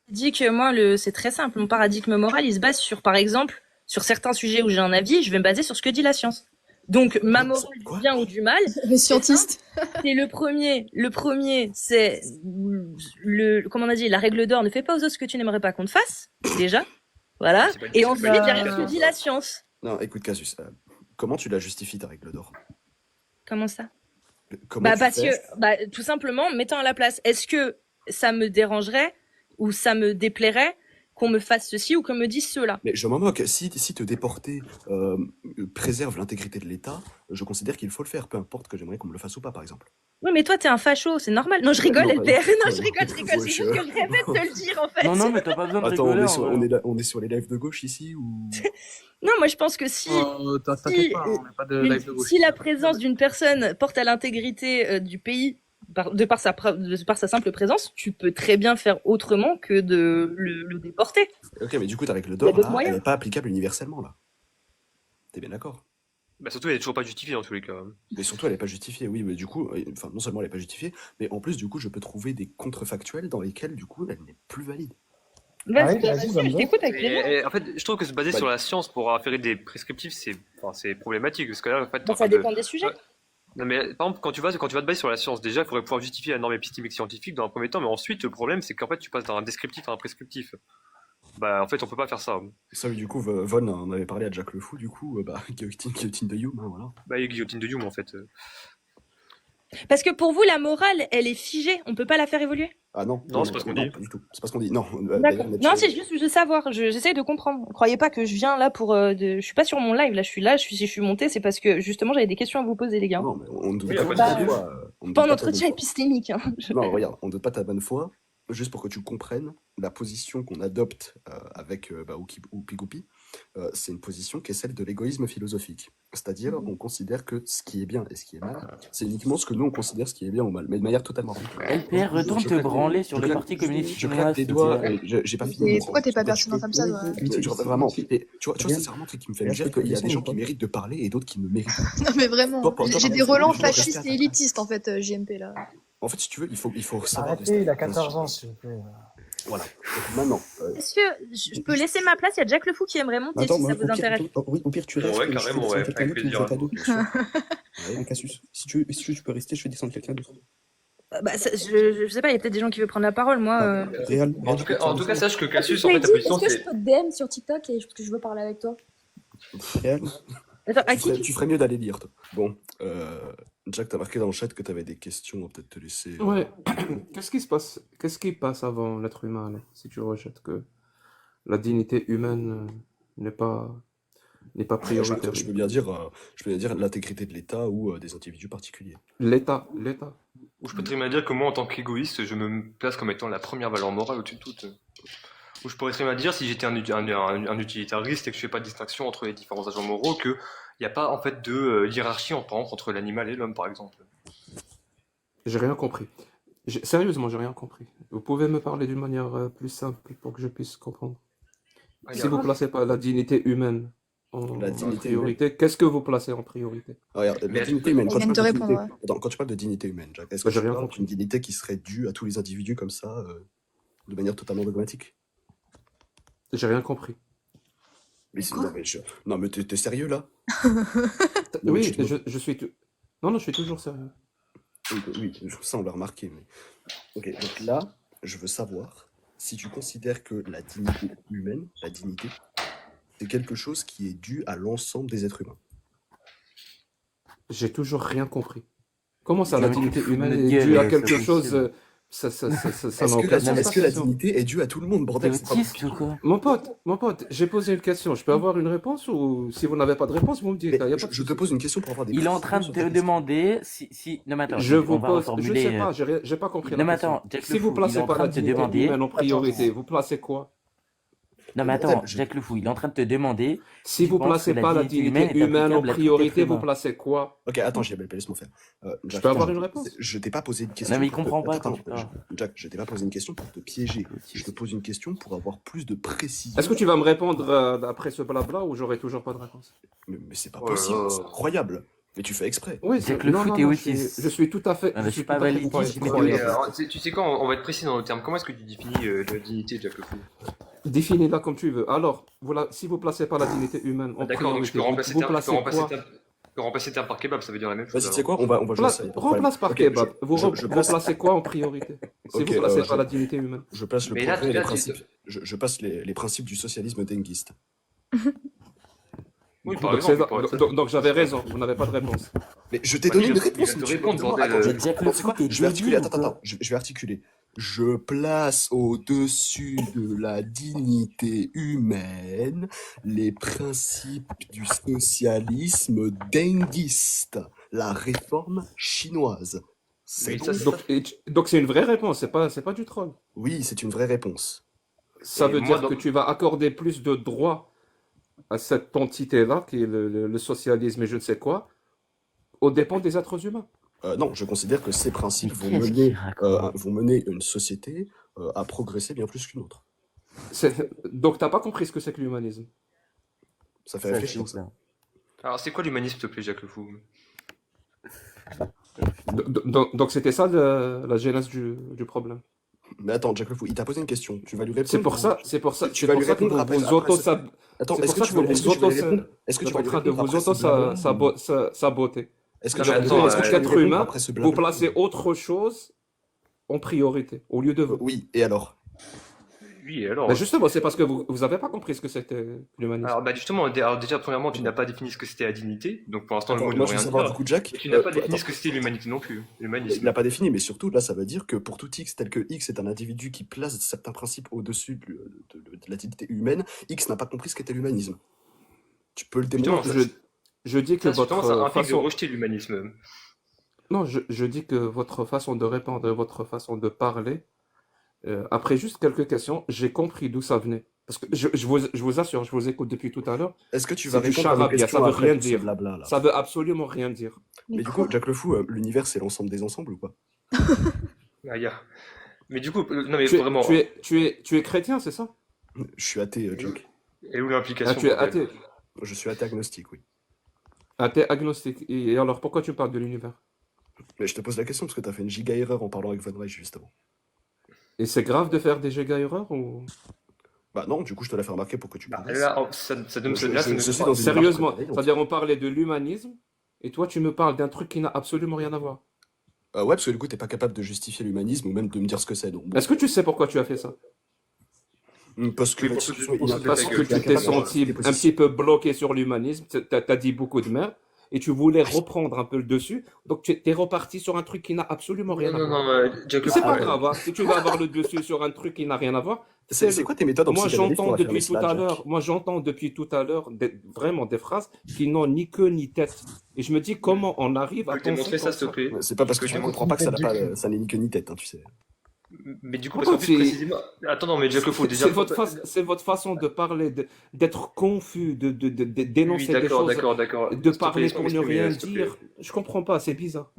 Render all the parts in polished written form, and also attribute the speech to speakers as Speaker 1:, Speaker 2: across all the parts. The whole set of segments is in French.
Speaker 1: Dis que moi, c'est très simple. Mon paradigme moral, il se base sur, par exemple, sur certains sujets où j'ai un avis, je vais me baser sur ce que dit la science. Donc, ma morale du bien ou du mal,
Speaker 2: Les scientistes.
Speaker 1: c'est le premier. Le premier, c'est comment on a dit, la règle d'or, ne fais pas aux autres ce que tu n'aimerais pas qu'on te fasse, déjà. Voilà. Et ensuite, derrière, ce que dit la science.
Speaker 3: Non, écoute, Casus, comment tu la justifies ta règle d'or?
Speaker 1: Comment ça?
Speaker 3: Comment tu
Speaker 1: Parce
Speaker 3: fais
Speaker 1: que, tout simplement, mettant à la place, est-ce que ça me dérangerait ou ça me déplairait qu'on me fasse ceci ou qu'on me dise cela?
Speaker 3: Mais je m'en moque. Si te déporter préserve l'intégrité de l'État, je considère qu'il faut le faire, peu importe que j'aimerais qu'on me le fasse ou pas, par exemple.
Speaker 1: Oui, mais toi, t'es un facho, c'est normal. Non, je rigole,
Speaker 3: Non,
Speaker 1: LPR. Non,
Speaker 3: non,
Speaker 1: je rigole. C'est juste que je rêvais de te le dire, en fait.
Speaker 4: Non, mais t'as pas besoin de
Speaker 3: Attends,
Speaker 4: rigoler.
Speaker 3: on est sur les lives de gauche ici ou...
Speaker 1: Non, moi, je pense que si,
Speaker 5: T'inquiète pas, on n'est pas de live de gauche.
Speaker 1: si la présence d'une personne porte à l'intégrité du pays de par sa simple présence, tu peux très bien faire autrement que de le déporter.
Speaker 3: Ok, mais du coup, ta règle
Speaker 1: Il y a
Speaker 3: d'or,
Speaker 1: d'autres
Speaker 3: là,
Speaker 1: moyens.
Speaker 3: elle n'est pas applicable universellement, là. T'es bien d'accord?
Speaker 5: Bah surtout, elle est toujours pas justifiée dans tous les cas.
Speaker 3: Mais surtout, elle n'est pas justifiée, oui, mais du coup, enfin, non seulement elle n'est pas justifiée, mais en plus, du coup, je peux trouver des contrefactuels dans lesquels, du coup, elle n'est plus valide.
Speaker 1: Vas-y, je t'écoute avec plaisir.
Speaker 5: Et en fait, je trouve que se baser sur la science pour affairer des prescriptifs, c'est problématique. Parce que là, en fait,
Speaker 1: Ça dépend des sujets.
Speaker 5: Non, mais par exemple, quand tu vas te baser sur la science, déjà, il faudrait pouvoir justifier la norme épistémique scientifique dans un premier temps, mais ensuite, le problème, c'est qu'en fait, tu passes d'un descriptif à un prescriptif. Bah, en fait, on peut pas faire ça.
Speaker 3: Ça, oui, du coup, Von en avait parlé à Jack le Fou, du coup, guillotine de Hume, hein, voilà.
Speaker 5: Bah, il y a guillotine de Hume, en fait.
Speaker 1: Parce que pour vous, la morale, elle est figée. On peut pas la faire évoluer.
Speaker 3: Ah non,
Speaker 5: c'est pas ce qu'on dit.
Speaker 3: Pas du tout. C'est pas ce qu'on dit. Non,
Speaker 1: D'accord. Non, c'est juste de savoir. J'essaie de comprendre. Croyez pas que je viens là pour. Je suis pas sur mon live. Là, si je suis montée, c'est parce que justement, j'avais des questions à vous poser, les gars.
Speaker 3: Non, mais on ne doute
Speaker 5: Oui,
Speaker 3: pas
Speaker 5: pas
Speaker 3: de
Speaker 5: de
Speaker 3: ta
Speaker 5: souci.
Speaker 3: bonne foi. On ne
Speaker 1: Pas
Speaker 3: doute
Speaker 1: en
Speaker 3: pas de ta
Speaker 1: entretien
Speaker 3: bonne foi.
Speaker 1: épistémique. Hein.
Speaker 3: Non, regarde, on ne doute pas de ta bonne foi, juste pour que tu comprennes la position qu'on adopte avec Oupi-Goupi, c'est une position qui est celle de l'égoïsme philosophique. C'est-à-dire, on considère que ce qui est bien et ce qui est mal, c'est uniquement ce que nous, on considère ce qui est bien ou mal, mais de manière totalement arbitraire.
Speaker 4: LPR, retourne te branler sur le Parti communiste
Speaker 3: Je
Speaker 4: chinois.
Speaker 3: claque des doigts, j'ai pas fini.
Speaker 2: Et pourquoi t'es pas pertinent comme ça, toi
Speaker 3: Genre, vraiment, et tu vois, sincèrement, un truc qui me fait me dire qu'il y a des gens qui méritent de parler et d'autres qui ne méritent pas.
Speaker 2: Non, mais vraiment.
Speaker 3: Toi,
Speaker 2: J'ai des relents fascistes et élitistes, en fait, JMP, là.
Speaker 3: En fait, si tu veux, il faut savoir...
Speaker 6: Arrêtez, il a 14 ans, s'il vous plaît.
Speaker 3: Voilà. Donc, maintenant...
Speaker 1: Est-ce que je peux laisser ma place? Il y a Jack le Fou qui aimerait monter
Speaker 3: Attends,
Speaker 1: si ça vous intéresse.
Speaker 3: Oui, au pire, tu restes.
Speaker 5: Ouais, carrément, ouais, avec plaisir.
Speaker 3: Ouais, Cassius, si tu veux, tu peux rester, je fais descendre quelqu'un d'autre.
Speaker 1: Je sais pas, il y a peut-être des gens qui veulent prendre la parole, moi.
Speaker 3: Réal.
Speaker 5: En tout cas, sache que Cassius, en fait, ta
Speaker 7: Est-ce
Speaker 5: position,
Speaker 7: que je
Speaker 5: c'est.
Speaker 7: peux te DM sur TikTok et parce que je veux parler avec toi?
Speaker 3: Réal.
Speaker 1: Attends, à qui?
Speaker 3: Tu ferais mieux d'aller lire, toi. Bon, Jack, t'as marqué dans le chat que t'avais des questions, on va peut-être te laisser...
Speaker 8: Ouais. Qu'est-ce qui se passe? Qu'est-ce qui passe avant l'être humain, là, si tu rejettes que la dignité humaine n'est pas prioritaire?
Speaker 3: Je peux bien dire l'intégrité de l'État ou des individus particuliers.
Speaker 8: L'État.
Speaker 5: Ou je peux très bien dire que moi, en tant qu'égoïste, je me place comme étant la première valeur morale au-dessus de toute. Ou je pourrais très bien dire, si j'étais un utilitariste et que je fais pas de distinction entre les différents agents moraux, qu'il n'y a pas en fait de hiérarchie entre l'animal et l'homme, par exemple.
Speaker 8: J'ai rien compris. Sérieusement, j'ai rien compris. Vous pouvez me parler d'une manière plus simple pour que je puisse comprendre. Si vous placez pas la dignité humaine en priorité, qu'est-ce que vous placez en priorité?
Speaker 3: Regarde, la dignité humaine.
Speaker 2: Il vient de te répondre.
Speaker 3: Quand tu parles de dignité humaine, Jack, est-ce que tu parles d'une dignité qui serait due à tous les individus comme ça, de manière totalement dogmatique?
Speaker 8: J'ai rien compris.
Speaker 3: Mais non, mais t'es sérieux là?
Speaker 8: Oui, je suis... Non, je suis toujours sérieux.
Speaker 3: Oui, ça on l'a remarqué. Mais... Ok, donc là, je veux savoir si tu considères que la dignité humaine, c'est quelque chose qui est dû à l'ensemble des êtres humains.
Speaker 8: J'ai toujours rien compris. Comment ça, la dignité humaine est due à quelque chose? Ça n'a aucun sens.
Speaker 3: Est-ce que la dignité est due à tout le monde, bordel?
Speaker 8: Mon pote, j'ai posé une question. Je peux avoir une réponse ou si vous n'avez pas de réponse, vous me dites.
Speaker 3: Je te pose une question pour avoir des
Speaker 4: Il est en train de te demander si... Non, mais attends,
Speaker 8: je vous pose... Je sais pas, j'ai pas compris la question. Si vous placez pas la dignité humaine en priorité, vous placez quoi?
Speaker 4: Non, mais attends, Jack le Fou, il est en train de te demander...
Speaker 8: Si vous placez pas la dignité humaine en priorité, vous placez quoi?
Speaker 3: Ok, attends, laisse-moi faire.
Speaker 8: Je peux avoir une réponse?
Speaker 3: Je t'ai pas posé une question.
Speaker 4: Non, mais il comprend pas.
Speaker 3: Jack, je t'ai pas posé une question pour te piéger. Je te pose une question pour avoir plus de précision.
Speaker 8: Est-ce que tu vas me répondre après ce blabla ou j'aurai toujours pas de réponse?
Speaker 3: Mais c'est pas possible, c'est incroyable. Mais tu fais exprès.
Speaker 8: Oui,
Speaker 4: Jack le
Speaker 8: non,
Speaker 4: Fou,
Speaker 8: non,
Speaker 4: t'es
Speaker 8: non,
Speaker 4: autiste.
Speaker 8: je suis tout à fait,
Speaker 4: Ah,
Speaker 8: je
Speaker 4: je
Speaker 8: suis
Speaker 4: suis
Speaker 8: tout
Speaker 4: pas
Speaker 8: à fait
Speaker 4: validiste, mais
Speaker 8: croyant.
Speaker 5: Tu sais quoi, on va être précis dans nos termes. Comment est-ce que tu définis la dignité de Jack le Fou?
Speaker 8: Définis-la comme tu veux. Alors, voilà, si vous placez pas la dignité humaine en
Speaker 5: D'accord, donc je
Speaker 8: priorité,
Speaker 5: peux remplacer
Speaker 8: vous
Speaker 5: terme,
Speaker 8: placez quoi?
Speaker 5: je peux remplacer terme par kebab, ça veut dire la même chose
Speaker 3: Vas-y, tu sais
Speaker 5: alors.
Speaker 3: quoi? On va jouer à ça. y a pas de problème.
Speaker 8: Remplace par
Speaker 3: Ok,
Speaker 8: kebab. Vous
Speaker 3: je place,
Speaker 8: placez quoi en priorité? Si
Speaker 3: ok,
Speaker 8: vous placez pas la dignité humaine.
Speaker 3: je place le
Speaker 5: Mais là,
Speaker 3: progrès et les
Speaker 5: là, tu...
Speaker 3: principes. Je passe les principes du socialisme denguiste.
Speaker 5: Oui, par
Speaker 8: Donc,
Speaker 5: exemple, il pourrait être ça.
Speaker 8: donc j'avais raison, vous n'avez pas de réponse.
Speaker 3: Mais je t'ai
Speaker 5: Bah,
Speaker 3: donné
Speaker 5: il
Speaker 3: une
Speaker 5: va te
Speaker 3: réponse. mais tu
Speaker 5: répondre,
Speaker 3: me demandes-
Speaker 5: bordel.
Speaker 3: Attends,
Speaker 4: Jack le
Speaker 3: attends, c'est
Speaker 4: Fou,
Speaker 3: quoi?
Speaker 4: t'es
Speaker 3: Je vais articuler.
Speaker 4: débile ou
Speaker 3: Attends,
Speaker 4: quoi?
Speaker 3: je vais articuler. Je place au-dessus de la dignité humaine les principes du socialisme denguiste, la réforme chinoise. C'est
Speaker 5: Oui,
Speaker 3: bon.
Speaker 5: ça, c'est
Speaker 8: Donc c'est une vraie réponse, c'est pas du troll.
Speaker 3: Oui, c'est une vraie réponse.
Speaker 8: Ça
Speaker 5: Et
Speaker 8: veut
Speaker 5: moi,
Speaker 8: dire que tu vas accorder plus de droits à cette entité-là, qui est le socialisme et je ne sais quoi, aux dépens des êtres humains.
Speaker 3: Non, je considère que ces principes
Speaker 4: Qu'est-ce qu'il raconte?
Speaker 3: vont mener une société à progresser bien plus qu'une autre.
Speaker 8: Donc t'as pas compris ce que c'est que l'humanisme.
Speaker 3: Ça fait
Speaker 4: Ça,
Speaker 3: réfléchir,
Speaker 4: c'est
Speaker 3: ça.
Speaker 4: ça.
Speaker 5: Alors, c'est quoi l'humanisme, s'il te plaît, Jack le Fou?
Speaker 8: Donc c'était ça la genèse du problème.
Speaker 3: Mais attends, Jack le Fou, il t'a posé une question. Tu vas lui répondre.
Speaker 8: C'est pour ça
Speaker 3: Tu
Speaker 8: c'est
Speaker 3: vas
Speaker 8: pour
Speaker 3: lui
Speaker 8: ça que
Speaker 3: répondre
Speaker 8: vous
Speaker 3: après.
Speaker 8: vous auto
Speaker 3: Attends,
Speaker 8: c'est
Speaker 3: est-ce
Speaker 8: pour
Speaker 3: que
Speaker 8: ça
Speaker 3: tu
Speaker 8: que
Speaker 3: vas
Speaker 8: vous
Speaker 3: lui répondre? Est-ce que
Speaker 8: vous
Speaker 3: tu vas
Speaker 8: êtes
Speaker 3: lui
Speaker 8: en train de
Speaker 3: répondre
Speaker 8: vous
Speaker 3: après ce blabla?
Speaker 8: saboter.
Speaker 3: Est-ce que
Speaker 8: Et
Speaker 3: tu vas
Speaker 8: donc,
Speaker 5: attends,
Speaker 3: est-ce que tu
Speaker 8: l'être
Speaker 3: vas lui répondre
Speaker 8: humain,
Speaker 3: après ce
Speaker 8: vous
Speaker 3: blabla?
Speaker 8: placez autre chose en priorité, au lieu de vous.
Speaker 3: Oui, et alors?
Speaker 5: Oui, et alors?
Speaker 8: Ben justement, c'est parce que vous avez pas compris ce que c'était l'humanisme.
Speaker 5: Alors, bah justement, alors déjà, premièrement, tu n'as pas défini ce que c'était la dignité, donc pour l'instant, le
Speaker 3: Attends,
Speaker 5: mot ne
Speaker 3: moi
Speaker 5: veut
Speaker 3: je veux
Speaker 5: rien
Speaker 3: savoir du
Speaker 5: dire.
Speaker 3: coup, Jack.
Speaker 5: Et tu n'as pas
Speaker 3: Attends,
Speaker 5: défini ce que c'était l'humanité non plus,
Speaker 3: il
Speaker 5: l'humanisme.
Speaker 3: n'a pas défini, mais surtout là, ça veut dire que pour tout X tel que X est un individu qui place certains principes au-dessus de la dignité humaine, X n'a pas compris ce qu'était l'humanisme. Tu peux le
Speaker 5: Justement,
Speaker 3: démontrer.
Speaker 8: Je dis que
Speaker 5: ça, justement, ça
Speaker 8: votre
Speaker 5: implique de
Speaker 8: façon
Speaker 5: rejeter l'humanisme.
Speaker 8: non, je dis que votre façon de répondre et votre façon de parler, après juste quelques questions, j'ai compris d'où ça venait. Parce que je vous assure, je vous écoute depuis tout à l'heure.
Speaker 3: Est-ce que tu vas
Speaker 8: C'est du
Speaker 3: répondre à nos
Speaker 8: charabia,
Speaker 3: questions
Speaker 8: ça veut
Speaker 3: après
Speaker 8: rien
Speaker 3: tout ce
Speaker 8: dire.
Speaker 3: blabla là?
Speaker 8: Ça veut absolument rien dire.
Speaker 3: Mais du coup, Jack le Fou, l'univers c'est l'ensemble des ensembles ou pas?
Speaker 5: Ah, mais du coup, non mais
Speaker 8: Tu es,
Speaker 5: vraiment,
Speaker 8: tu es chrétien, c'est ça?
Speaker 3: Je suis athée, Jack.
Speaker 5: et où
Speaker 8: Ah,
Speaker 5: l'implication,
Speaker 8: tu es
Speaker 5: bordel?
Speaker 8: athée.
Speaker 3: Je suis athée agnostique, oui.
Speaker 8: Athée agnostique. Et alors, pourquoi tu parles de l'univers?
Speaker 3: Mais je te pose la question parce que tu as fait une giga erreur en parlant avec Von Reich juste avant.
Speaker 8: Et c'est grave de faire des giga erreurs ou...
Speaker 3: Bah non, du coup je te l'ai fait remarquer pour que tu
Speaker 5: Bah,
Speaker 3: progresses.
Speaker 5: là, ça donne,
Speaker 3: Je-
Speaker 5: là,
Speaker 3: je-
Speaker 5: ça ne-
Speaker 3: je suis dans une
Speaker 8: Sérieusement,
Speaker 3: démarche
Speaker 8: c'est-à-dire on parlait de l'humanisme, et toi tu me parles d'un truc qui n'a absolument rien à voir.
Speaker 3: Ouais, parce que du coup t'es pas capable de justifier l'humanisme ou même de me dire ce que c'est. Donc bon.
Speaker 8: Est-ce que tu sais pourquoi tu as fait ça?
Speaker 3: Parce que
Speaker 5: Oui,
Speaker 3: l'institution
Speaker 5: pour
Speaker 3: est
Speaker 5: se-
Speaker 8: Parce
Speaker 5: ta
Speaker 8: que
Speaker 5: gueule.
Speaker 8: tu t'es senti un petit peu bloqué sur l'humanisme, t'as dit beaucoup de merde, et tu voulais reprendre un peu le dessus, donc tu es reparti sur un truc qui n'a absolument rien à
Speaker 5: Non,
Speaker 8: voir.
Speaker 5: non, Jack le
Speaker 8: C'est
Speaker 5: Fou,
Speaker 8: pas grave, hein. Si tu veux avoir le dessus sur un truc qui n'a rien à voir,
Speaker 3: C'est
Speaker 8: fais-le.
Speaker 3: quoi tes méthodes en
Speaker 8: Moi
Speaker 3: psychanalyse pour
Speaker 8: j'entends
Speaker 3: affirmer
Speaker 8: depuis tout
Speaker 3: cela,
Speaker 8: à
Speaker 3: Jack?
Speaker 8: l'heure, vraiment des phrases qui n'ont ni queue ni tête. Et je me dis comment on arrive à
Speaker 5: peux démontrer
Speaker 8: penser
Speaker 5: ça,
Speaker 8: comme
Speaker 5: s'il te plaît?
Speaker 3: C'est pas parce que
Speaker 5: Tu
Speaker 3: tu
Speaker 5: peux
Speaker 3: ne comprends pas que ça n'est ni queue ni tête, hein, tu sais.
Speaker 5: Mais du coup, parce qu'en plus, précisément. Attends, non, mais Jack le Fou, déjà.
Speaker 8: C'est votre façon de parler, d'être confus, de
Speaker 5: Oui,
Speaker 8: dénoncer des
Speaker 5: d'accord,
Speaker 8: choses,
Speaker 5: d'accord.
Speaker 8: de
Speaker 5: S'il te plaît,
Speaker 8: parler
Speaker 5: laisse-moi
Speaker 8: pour ne
Speaker 5: m'exprimer,
Speaker 8: rien
Speaker 5: s'il te plaît.
Speaker 8: dire. Je comprends pas, c'est bizarre.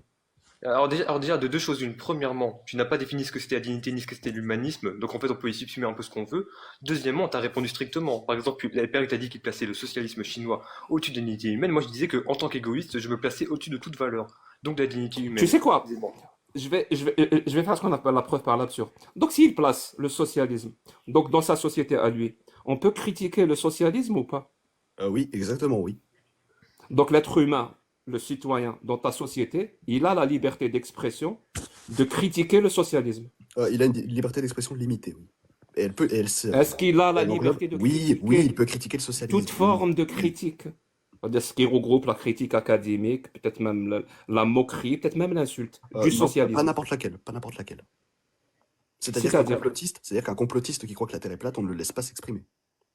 Speaker 5: Alors déjà, de deux choses. Une, premièrement, tu n'as pas défini ce que c'était la dignité ni ce que c'était l'humanisme, donc en fait on peut y subsumer un peu ce qu'on veut. Deuxièmement, tu as répondu strictement. Par exemple, la Père t'a dit qu'il plaçait le socialisme chinois au-dessus de la dignité humaine. Moi je disais que en tant qu'égoïste, je me plaçais au-dessus de toute valeur, donc de la dignité humaine.
Speaker 8: Tu sais quoi?
Speaker 5: Précisément.
Speaker 8: Je vais faire ce qu'on appelle la preuve par l'absurde. Donc s'il place le socialisme, donc dans sa société à lui, on peut critiquer le socialisme ou pas?
Speaker 3: Oui, exactement, oui.
Speaker 8: Donc l'être humain, le citoyen dans ta société, il a la liberté d'expression de critiquer le socialisme.
Speaker 3: Il a une liberté d'expression limitée, oui. Et elle peut, et elle se-
Speaker 8: Est-ce qu'il a la
Speaker 3: elle englobe-
Speaker 8: liberté de
Speaker 3: Oui,
Speaker 8: critiquer
Speaker 3: oui, il peut critiquer le socialisme.
Speaker 8: toute forme de critique? C'est-à-dire ce qui regroupe la critique académique, peut-être même la moquerie, peut-être même l'insulte du
Speaker 3: Non,
Speaker 8: socialisme.
Speaker 3: pas n'importe laquelle, pas n'importe laquelle.
Speaker 8: C'est-à-dire
Speaker 3: C'est-à-dire qu'un complotiste qui croit que la Terre est plate, on ne le laisse pas s'exprimer.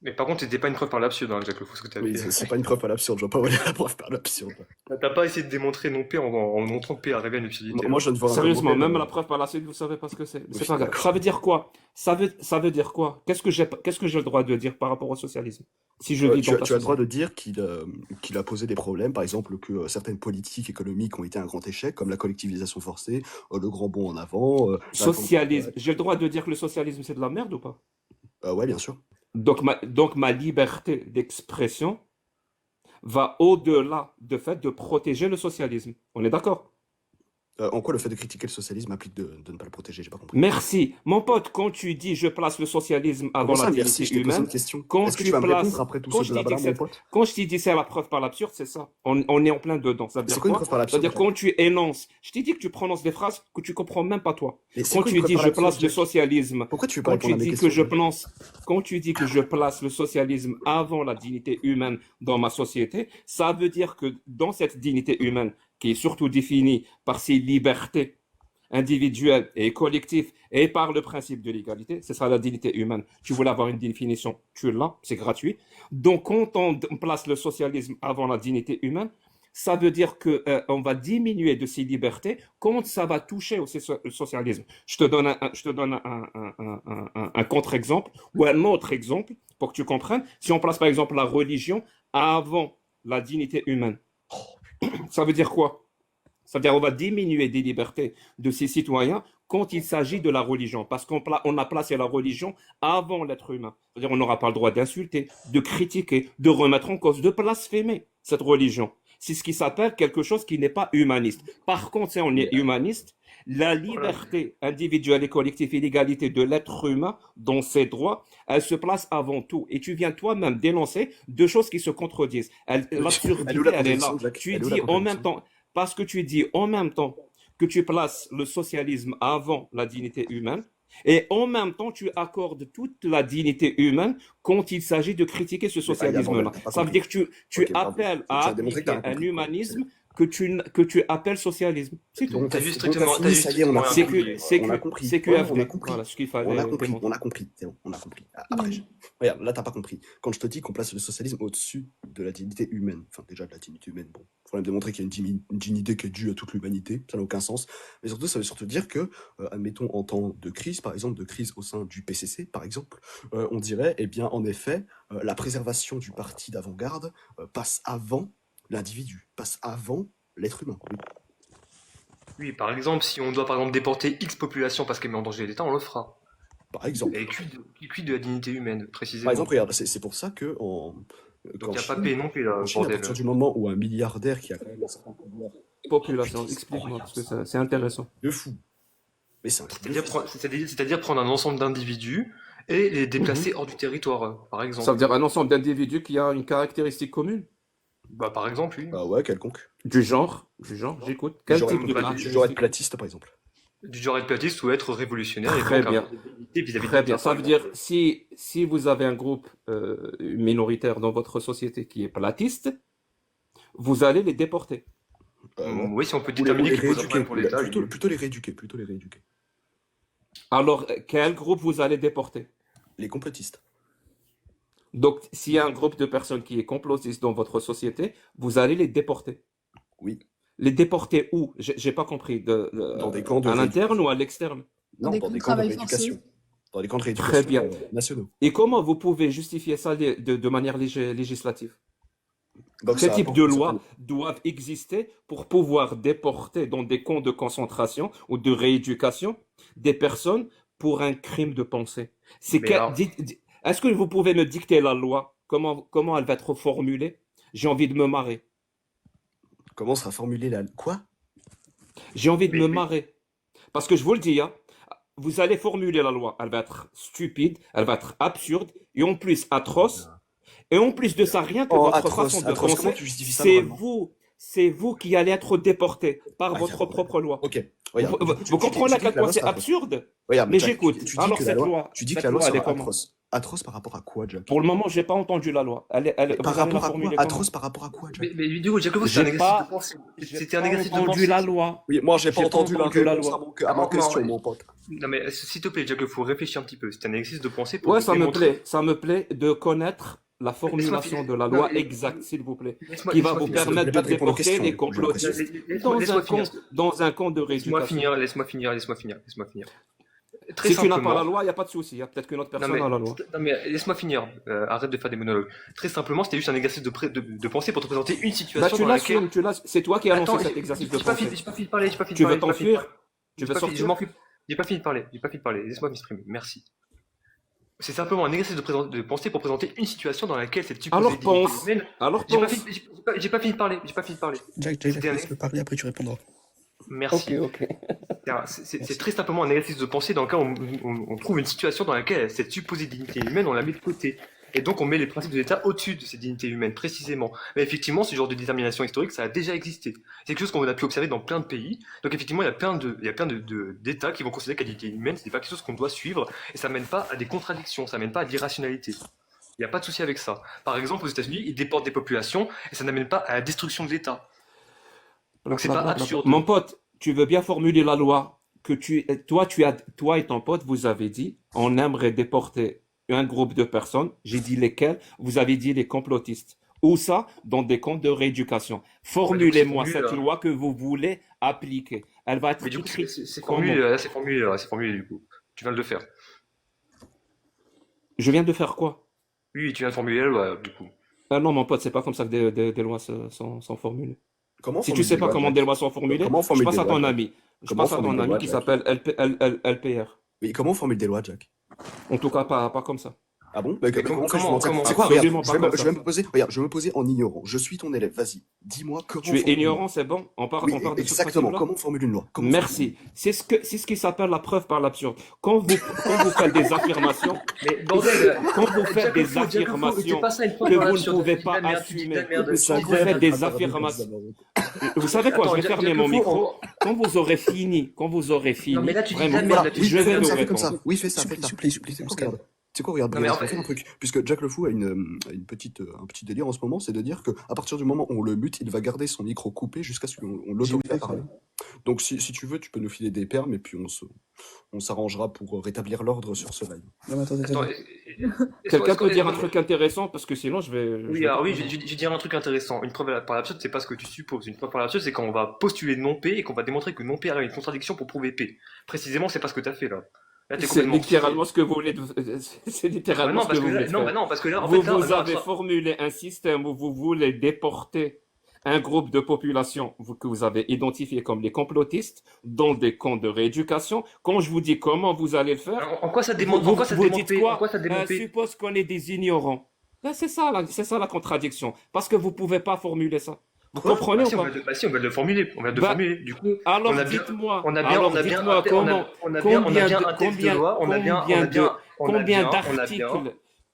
Speaker 5: Mais par contre, c'était pas une preuve par l'absurde, hein, Jack le Fou, ce que tu
Speaker 3: Oui,
Speaker 5: avais
Speaker 3: c'est
Speaker 5: fait.
Speaker 3: c'est pas une preuve à l'absurde, je vois pas où elle est la preuve par l'absurde.
Speaker 5: T'as pas essayé de démontrer non P en montrant que P arrivait à une absurdité.
Speaker 3: Moi, je ne vois un
Speaker 8: Sérieusement,
Speaker 3: problème.
Speaker 8: même la preuve par la suite, vous savez pas ce que c'est.
Speaker 3: Oui,
Speaker 8: C'est pas grave.
Speaker 3: d'accord.
Speaker 8: Ça veut dire quoi? Ça veut dire quoi? Qu'est-ce que j'ai le droit de dire par rapport au socialisme? Si je vis
Speaker 3: Tu
Speaker 8: dans
Speaker 3: as,
Speaker 8: ta
Speaker 3: tu as le droit
Speaker 8: société.
Speaker 3: de dire qu'il a posé des problèmes, par exemple que certaines politiques économiques ont été un grand échec, comme la collectivisation forcée, le grand bond en avant.
Speaker 8: Socialisme. J'ai le droit de dire que le socialisme c'est de la merde ou pas?
Speaker 3: Ouais, bien sûr.
Speaker 8: Donc ma liberté d'expression va au-delà du fait de protéger le socialisme. On est d'accord?
Speaker 3: En quoi le fait de critiquer le socialisme implique de ne pas le protéger? J'ai pas compris.
Speaker 8: Merci. Mon pote, quand tu dis je place le socialisme avant la
Speaker 3: merci,
Speaker 8: dignité
Speaker 3: je t'ai posé
Speaker 8: humaine,
Speaker 3: une question.
Speaker 8: quand
Speaker 3: Est-ce que
Speaker 8: tu
Speaker 3: tu vas me
Speaker 8: places,
Speaker 3: répondre après tout
Speaker 8: quand
Speaker 3: ce
Speaker 8: je t'ai dit
Speaker 3: blabla,
Speaker 8: que
Speaker 3: mon
Speaker 8: c'est,
Speaker 3: pote?
Speaker 8: quand je t'ai dit c'est la preuve par l'absurde, c'est ça. On est en plein dedans. Ça veut
Speaker 3: C'est
Speaker 8: dire
Speaker 3: quoi une
Speaker 8: quoi?
Speaker 3: preuve par
Speaker 8: Ça veut
Speaker 3: l'absurde,
Speaker 8: dire
Speaker 3: Jack?
Speaker 8: quand tu énonces, je t'ai dit que tu prononces des phrases que tu comprends même pas toi.
Speaker 3: Mais c'est
Speaker 8: Quand
Speaker 3: quoi une
Speaker 8: tu
Speaker 3: preuve
Speaker 8: dis
Speaker 3: par
Speaker 8: je
Speaker 3: l'absurde,
Speaker 8: place le
Speaker 3: Jack?
Speaker 8: socialisme,
Speaker 3: Pourquoi tu veux pas
Speaker 8: quand
Speaker 3: répondre
Speaker 8: tu
Speaker 3: à mes
Speaker 8: dis que
Speaker 3: questions,
Speaker 8: je
Speaker 3: Jack?
Speaker 8: place, quand tu dis que je place le socialisme avant la dignité humaine dans ma société, ça veut dire que dans cette dignité humaine, qui est surtout définie par ses libertés individuelle et collective et par le principe de l'égalité, ce sera la dignité humaine. Tu voulais avoir une définition, tu l'as, c'est gratuit. Donc, quand on place le socialisme avant la dignité humaine, ça veut dire que on va diminuer de ses libertés quand ça va toucher au socialisme. Je te donne un contre-exemple ou un autre exemple pour que tu comprennes. Si on place par exemple la religion avant la dignité humaine, ça veut dire quoi? Ça veut dire qu'on va diminuer des libertés de ses citoyens quand il s'agit de la religion, parce qu'on a placé la religion avant l'être humain. C'est-à-dire qu'on n'aura pas le droit d'insulter, de critiquer, de remettre en cause, de blasphémer cette religion. C'est ce qui s'appelle quelque chose qui n'est pas humaniste. Par contre, si on est humaniste, la liberté individuelle et collective et l'égalité de l'être humain dans ses droits, elle se place avant tout. Et tu viens toi-même dénoncer deux choses qui se contredisent. L'absurdité, elle est là. Tu dis en même temps... Parce que tu dis en même temps que tu places le socialisme avant la dignité humaine et en même temps tu accordes toute la dignité humaine quand il s'agit de critiquer ce socialisme-là. Ça veut dire que tu appelles à appliquer un humanisme que tu appelles socialisme. C'est tout.
Speaker 5: T'as juste strictement...
Speaker 3: Ça y est, on a compris.
Speaker 8: CQFD. Voilà ce qu'il fallait.
Speaker 3: On a compris. C'est bon, on a compris. Après, regarde, là, t'as pas compris. Quand je te dis qu'on place le socialisme au-dessus de la dignité humaine, enfin, déjà, de la dignité humaine, bon, il faut même démontrer qu'il y a une dignité qui est due à toute l'humanité, ça n'a aucun sens. Mais surtout, ça veut surtout dire que, admettons, en temps de crise, par exemple, de crise au sein du PCC, par exemple, on dirait, eh bien, en effet, la préservation du parti d'avant-garde passe avant l'individu, passe avant l'être humain.
Speaker 5: Oui, par exemple, si on doit par exemple déporter X population parce qu'elle met en danger l'État, on le fera.
Speaker 3: Par exemple.
Speaker 5: Et quid de la dignité humaine, précisément.
Speaker 3: Par exemple, regarde, c'est pour ça que
Speaker 5: donc il n'y a pas paix non plus là,
Speaker 3: à partir du moment où un milliardaire qui a quand même un certain pouvoir...
Speaker 8: Population, explique-moi, parce que c'est intéressant.
Speaker 3: De fou. Mais
Speaker 5: c'est-à-dire prendre un ensemble d'individus et les déplacer hors du territoire, par exemple.
Speaker 8: Ça veut dire un ensemble d'individus qui a une caractéristique commune?
Speaker 5: Bah, par exemple, oui.
Speaker 3: Ah ouais, quelconque.
Speaker 8: Du genre, j'écoute. Quel type de
Speaker 3: caractéristique? Du genre être platiste, par exemple.
Speaker 5: Du genre être platiste ou être révolutionnaire.
Speaker 8: Très bien.
Speaker 5: Très
Speaker 8: bien. Ça veut dire, si vous avez un groupe minoritaire dans votre société qui est platiste, vous allez les déporter.
Speaker 5: Oui, si on peut déterminer qu'ils posent un problème pour l'État.
Speaker 3: Plutôt les rééduquer.
Speaker 8: Alors, quel groupe vous allez déporter?
Speaker 3: Les complotistes.
Speaker 8: Donc, s'il y a un groupe de personnes qui est complotiste dans votre société, vous allez les déporter.
Speaker 3: Oui.
Speaker 8: Les déporter où? J'ai pas compris.
Speaker 3: Dans des camps
Speaker 8: à l'interne ou à l'externe?
Speaker 3: Non, dans des camps de rééducation. Dans des camps de rééducation
Speaker 8: Très bien.
Speaker 3: Nationaux.
Speaker 8: Et comment vous pouvez justifier ça de manière législative?
Speaker 3: Donc,
Speaker 8: quel type de lois doivent exister pour pouvoir déporter dans des camps de concentration ou de rééducation des personnes pour un crime de pensée? Est-ce que vous pouvez me dicter la loi? Comment elle va être formulée? J'ai envie de me marrer.
Speaker 3: Comment sera formulée la... Quoi?
Speaker 8: J'ai envie de me marrer. Parce que je vous le dis, hein, vous allez formuler la loi. Elle va être stupide, elle va être absurde et en plus atroce. Et en plus de ça, rien que votre façon de penser, c'est vous qui allez être déporté par votre propre loi.
Speaker 3: Ok.
Speaker 8: Vous comprenez à quel point c'est absurde? Mais j'écoute. Alors cette loi,
Speaker 3: tu dis que la loi sera atroce. Atroce par rapport à quoi, Jack?
Speaker 8: Pour le moment, j'ai pas entendu la loi.
Speaker 3: Par rapport à quoi? Atroce par rapport à quoi, Jack?
Speaker 5: Mais du coup, Jacopo, c'était un exercice de pensée. C'était un exercice de pensée.
Speaker 8: J'ai pas entendu la loi.
Speaker 3: Oui, moi, j'ai pas entendu la loi à ma question, mon pote.
Speaker 5: Non, mais s'il te plaît, Jacopo, faut réfléchir un petit peu. C'était un exercice de pensée pour...
Speaker 8: Ouais, ça me plaît de connaître la formulation de la loi exacte, s'il vous plaît, qui va vous permettre de déporter les complotistes dans un camp de rééducation.
Speaker 5: Laisse-moi finir.
Speaker 8: Si tu n'as pas la loi, il n'y a pas de souci. Il y a peut-être qu'une autre personne a la loi.
Speaker 5: Non, mais laisse-moi finir. Arrête de faire des monologues. Très simplement, c'était juste un exercice de pensée pour te présenter une situation dans laquelle...
Speaker 8: C'est toi qui as lancé cet exercice de pensée.
Speaker 5: J'ai pas fini de parler.
Speaker 8: Tu veux t'enfuir? Tu veux sortir?
Speaker 5: J'ai pas fini de parler. Laisse-moi m'exprimer. Merci. C'est simplement un exercice de pensée pour présenter une situation dans laquelle cette supposée
Speaker 8: Alors
Speaker 5: dignité
Speaker 8: pense.
Speaker 5: humaine.
Speaker 8: Alors
Speaker 5: J'ai pas
Speaker 8: pense.
Speaker 5: fini, j'ai pas fini de parler.
Speaker 9: Jack,
Speaker 5: C'était un-
Speaker 9: laisse-le parler, après tu répondras.
Speaker 5: Merci.
Speaker 4: Ok.
Speaker 5: C'est très simplement un exercice de pensée dans lequel on trouve une situation dans laquelle cette supposée dignité humaine, on la met de côté. Et donc on met les principes de l'État au-dessus de cette dignité humaine, précisément. Mais effectivement, ce genre de détermination historique, ça a déjà existé. C'est quelque chose qu'on a pu observer dans plein de pays. Donc effectivement, il y a plein d'États qui vont considérer que la dignité humaine, c'est pas quelque chose qu'on doit suivre, et ça mène pas à des contradictions, ça mène pas à de l'irrationalité. Il n'y a pas de souci avec ça. Par exemple, aux États-Unis, ils déportent des populations, et ça n'amène pas à la destruction de l'État. Donc c'est pas absurde.
Speaker 8: Mon pote, tu veux bien formuler la loi que toi et ton pote, vous avez dit, on aimerait déporter un groupe de personnes. J'ai dit lesquels. Vous avez dit les complotistes. Où ça? Dans des camps de rééducation. Formulez-moi cette loi que vous voulez appliquer. Elle va être
Speaker 5: Mais du coup,
Speaker 8: écrite.
Speaker 5: c'est formulé du coup. Tu viens de le faire.
Speaker 8: Je viens de faire quoi?
Speaker 5: Oui, tu viens de formuler la loi, du coup.
Speaker 8: Ah non, mon pote, c'est pas comme ça que des lois sont formulées.
Speaker 3: Comment
Speaker 8: Si tu sais pas comment des lois sont formulées,
Speaker 3: Comment on
Speaker 8: je
Speaker 3: formule
Speaker 8: passe
Speaker 3: des
Speaker 8: à ton
Speaker 3: lois,
Speaker 8: ami. Je
Speaker 3: Comment
Speaker 8: passe à
Speaker 3: on
Speaker 8: ton
Speaker 3: formule des
Speaker 8: ami
Speaker 3: lois,
Speaker 8: qui
Speaker 3: Jack
Speaker 8: s'appelle LPR.
Speaker 3: Oui, comment on formule des lois, Jack?
Speaker 8: En tout cas, pas comme ça.
Speaker 3: Ah bon?
Speaker 5: comment-
Speaker 3: C'est quoi?
Speaker 8: Absolument
Speaker 3: Regarde,
Speaker 8: pas comme
Speaker 3: je
Speaker 8: ça.
Speaker 3: vais me poser, regarde, je vais me poser en ignorant. Je suis ton élève, vas-y. Dis-moi comment.
Speaker 8: Tu es
Speaker 3: formule-
Speaker 8: ignorant, c'est bon? On part
Speaker 3: Oui,
Speaker 8: de ce
Speaker 3: exactement.
Speaker 8: principe-là?
Speaker 3: Comment on formule une loi? Comment
Speaker 8: Merci. C'est ce qui s'appelle la preuve par l'absurde. Quand vous faites des affirmations,
Speaker 5: Mais bordel,
Speaker 8: quand vous faites des
Speaker 5: Jack Le Fou,
Speaker 8: affirmations
Speaker 5: c'est pas ça une preuve
Speaker 8: que
Speaker 5: par
Speaker 8: vous ne
Speaker 5: l'absurde.
Speaker 8: pouvez
Speaker 5: Tu dis
Speaker 8: pas
Speaker 5: de la merde, tu dis de la
Speaker 8: assumer,
Speaker 5: merde.
Speaker 8: quand vous faites des affirmations, vous savez quoi?
Speaker 5: Attends,
Speaker 8: Je vais
Speaker 5: Jack
Speaker 8: fermer
Speaker 5: Le
Speaker 8: mon
Speaker 5: Fou,
Speaker 8: micro. Quand vous aurez fini,
Speaker 5: Non, mais là, tu dis de la
Speaker 8: vraiment,
Speaker 5: merde,
Speaker 3: Voilà,
Speaker 5: là, tu
Speaker 3: oui,
Speaker 8: je vais
Speaker 3: fais comme
Speaker 8: vous
Speaker 3: ça, fais comme ça.
Speaker 8: répondre.
Speaker 3: Oui, fais ça,
Speaker 9: S'il
Speaker 3: fais
Speaker 9: vous
Speaker 3: ça.
Speaker 9: plaît, s'il vous plaît, s'il vous plaît.
Speaker 3: Regarde. Tu sais quoi, regarde,
Speaker 5: Non, mais
Speaker 3: regarde,
Speaker 5: en
Speaker 3: on va faire
Speaker 5: fait-
Speaker 3: un truc. Puisque Jack Le Fou a un petit délire en ce moment, c'est de dire qu'à partir du moment où on le mute, il va garder son micro coupé jusqu'à ce qu'on l'autorise à parler. Donc si tu veux, tu peux nous filer des permes et puis on s'arrangera pour rétablir l'ordre sur ce live.
Speaker 9: Non, mais attendez,
Speaker 5: Attends,
Speaker 9: attendez.
Speaker 8: Quelqu'un peut dire un truc intéressant parce que sinon je vais.
Speaker 5: Oui, alors oui, je vais dire un truc intéressant. Une preuve par l'absurde, c'est pas ce que tu supposes. Une preuve par l'absurde, c'est quand on va postuler non P et qu'on va démontrer que non P a une contradiction pour prouver P. Précisément, c'est pas ce que t'as fait là. Là, t'es
Speaker 8: C'est
Speaker 5: complètement.
Speaker 8: littéralement ce que vous voulez. C'est littéralement ce que vous voulez faire.
Speaker 5: Non, parce que là, en
Speaker 8: Vous
Speaker 5: fait, là,
Speaker 8: avez formulé un système où vous voulez déporter un groupe de population que vous avez identifié comme les complotistes dans des camps de rééducation. Quand je vous dis comment vous allez le faire,
Speaker 5: En quoi ça démontre
Speaker 8: vous dites
Speaker 5: P
Speaker 8: quoi?
Speaker 5: En quoi ça démontre P
Speaker 8: Suppose qu'on est des ignorants. Là, c'est ça la contradiction. Parce que vous pouvez pas formuler ça. Vous comprenez ou pas?
Speaker 5: Si, on va le formuler. On va le formuler. Du coup,
Speaker 8: Alors
Speaker 5: on a bien-
Speaker 8: dites-moi.
Speaker 5: on a bien,
Speaker 8: Alors
Speaker 5: on a bien,
Speaker 8: dites-moi comment.
Speaker 5: on a bien un texte de loi. On a bien,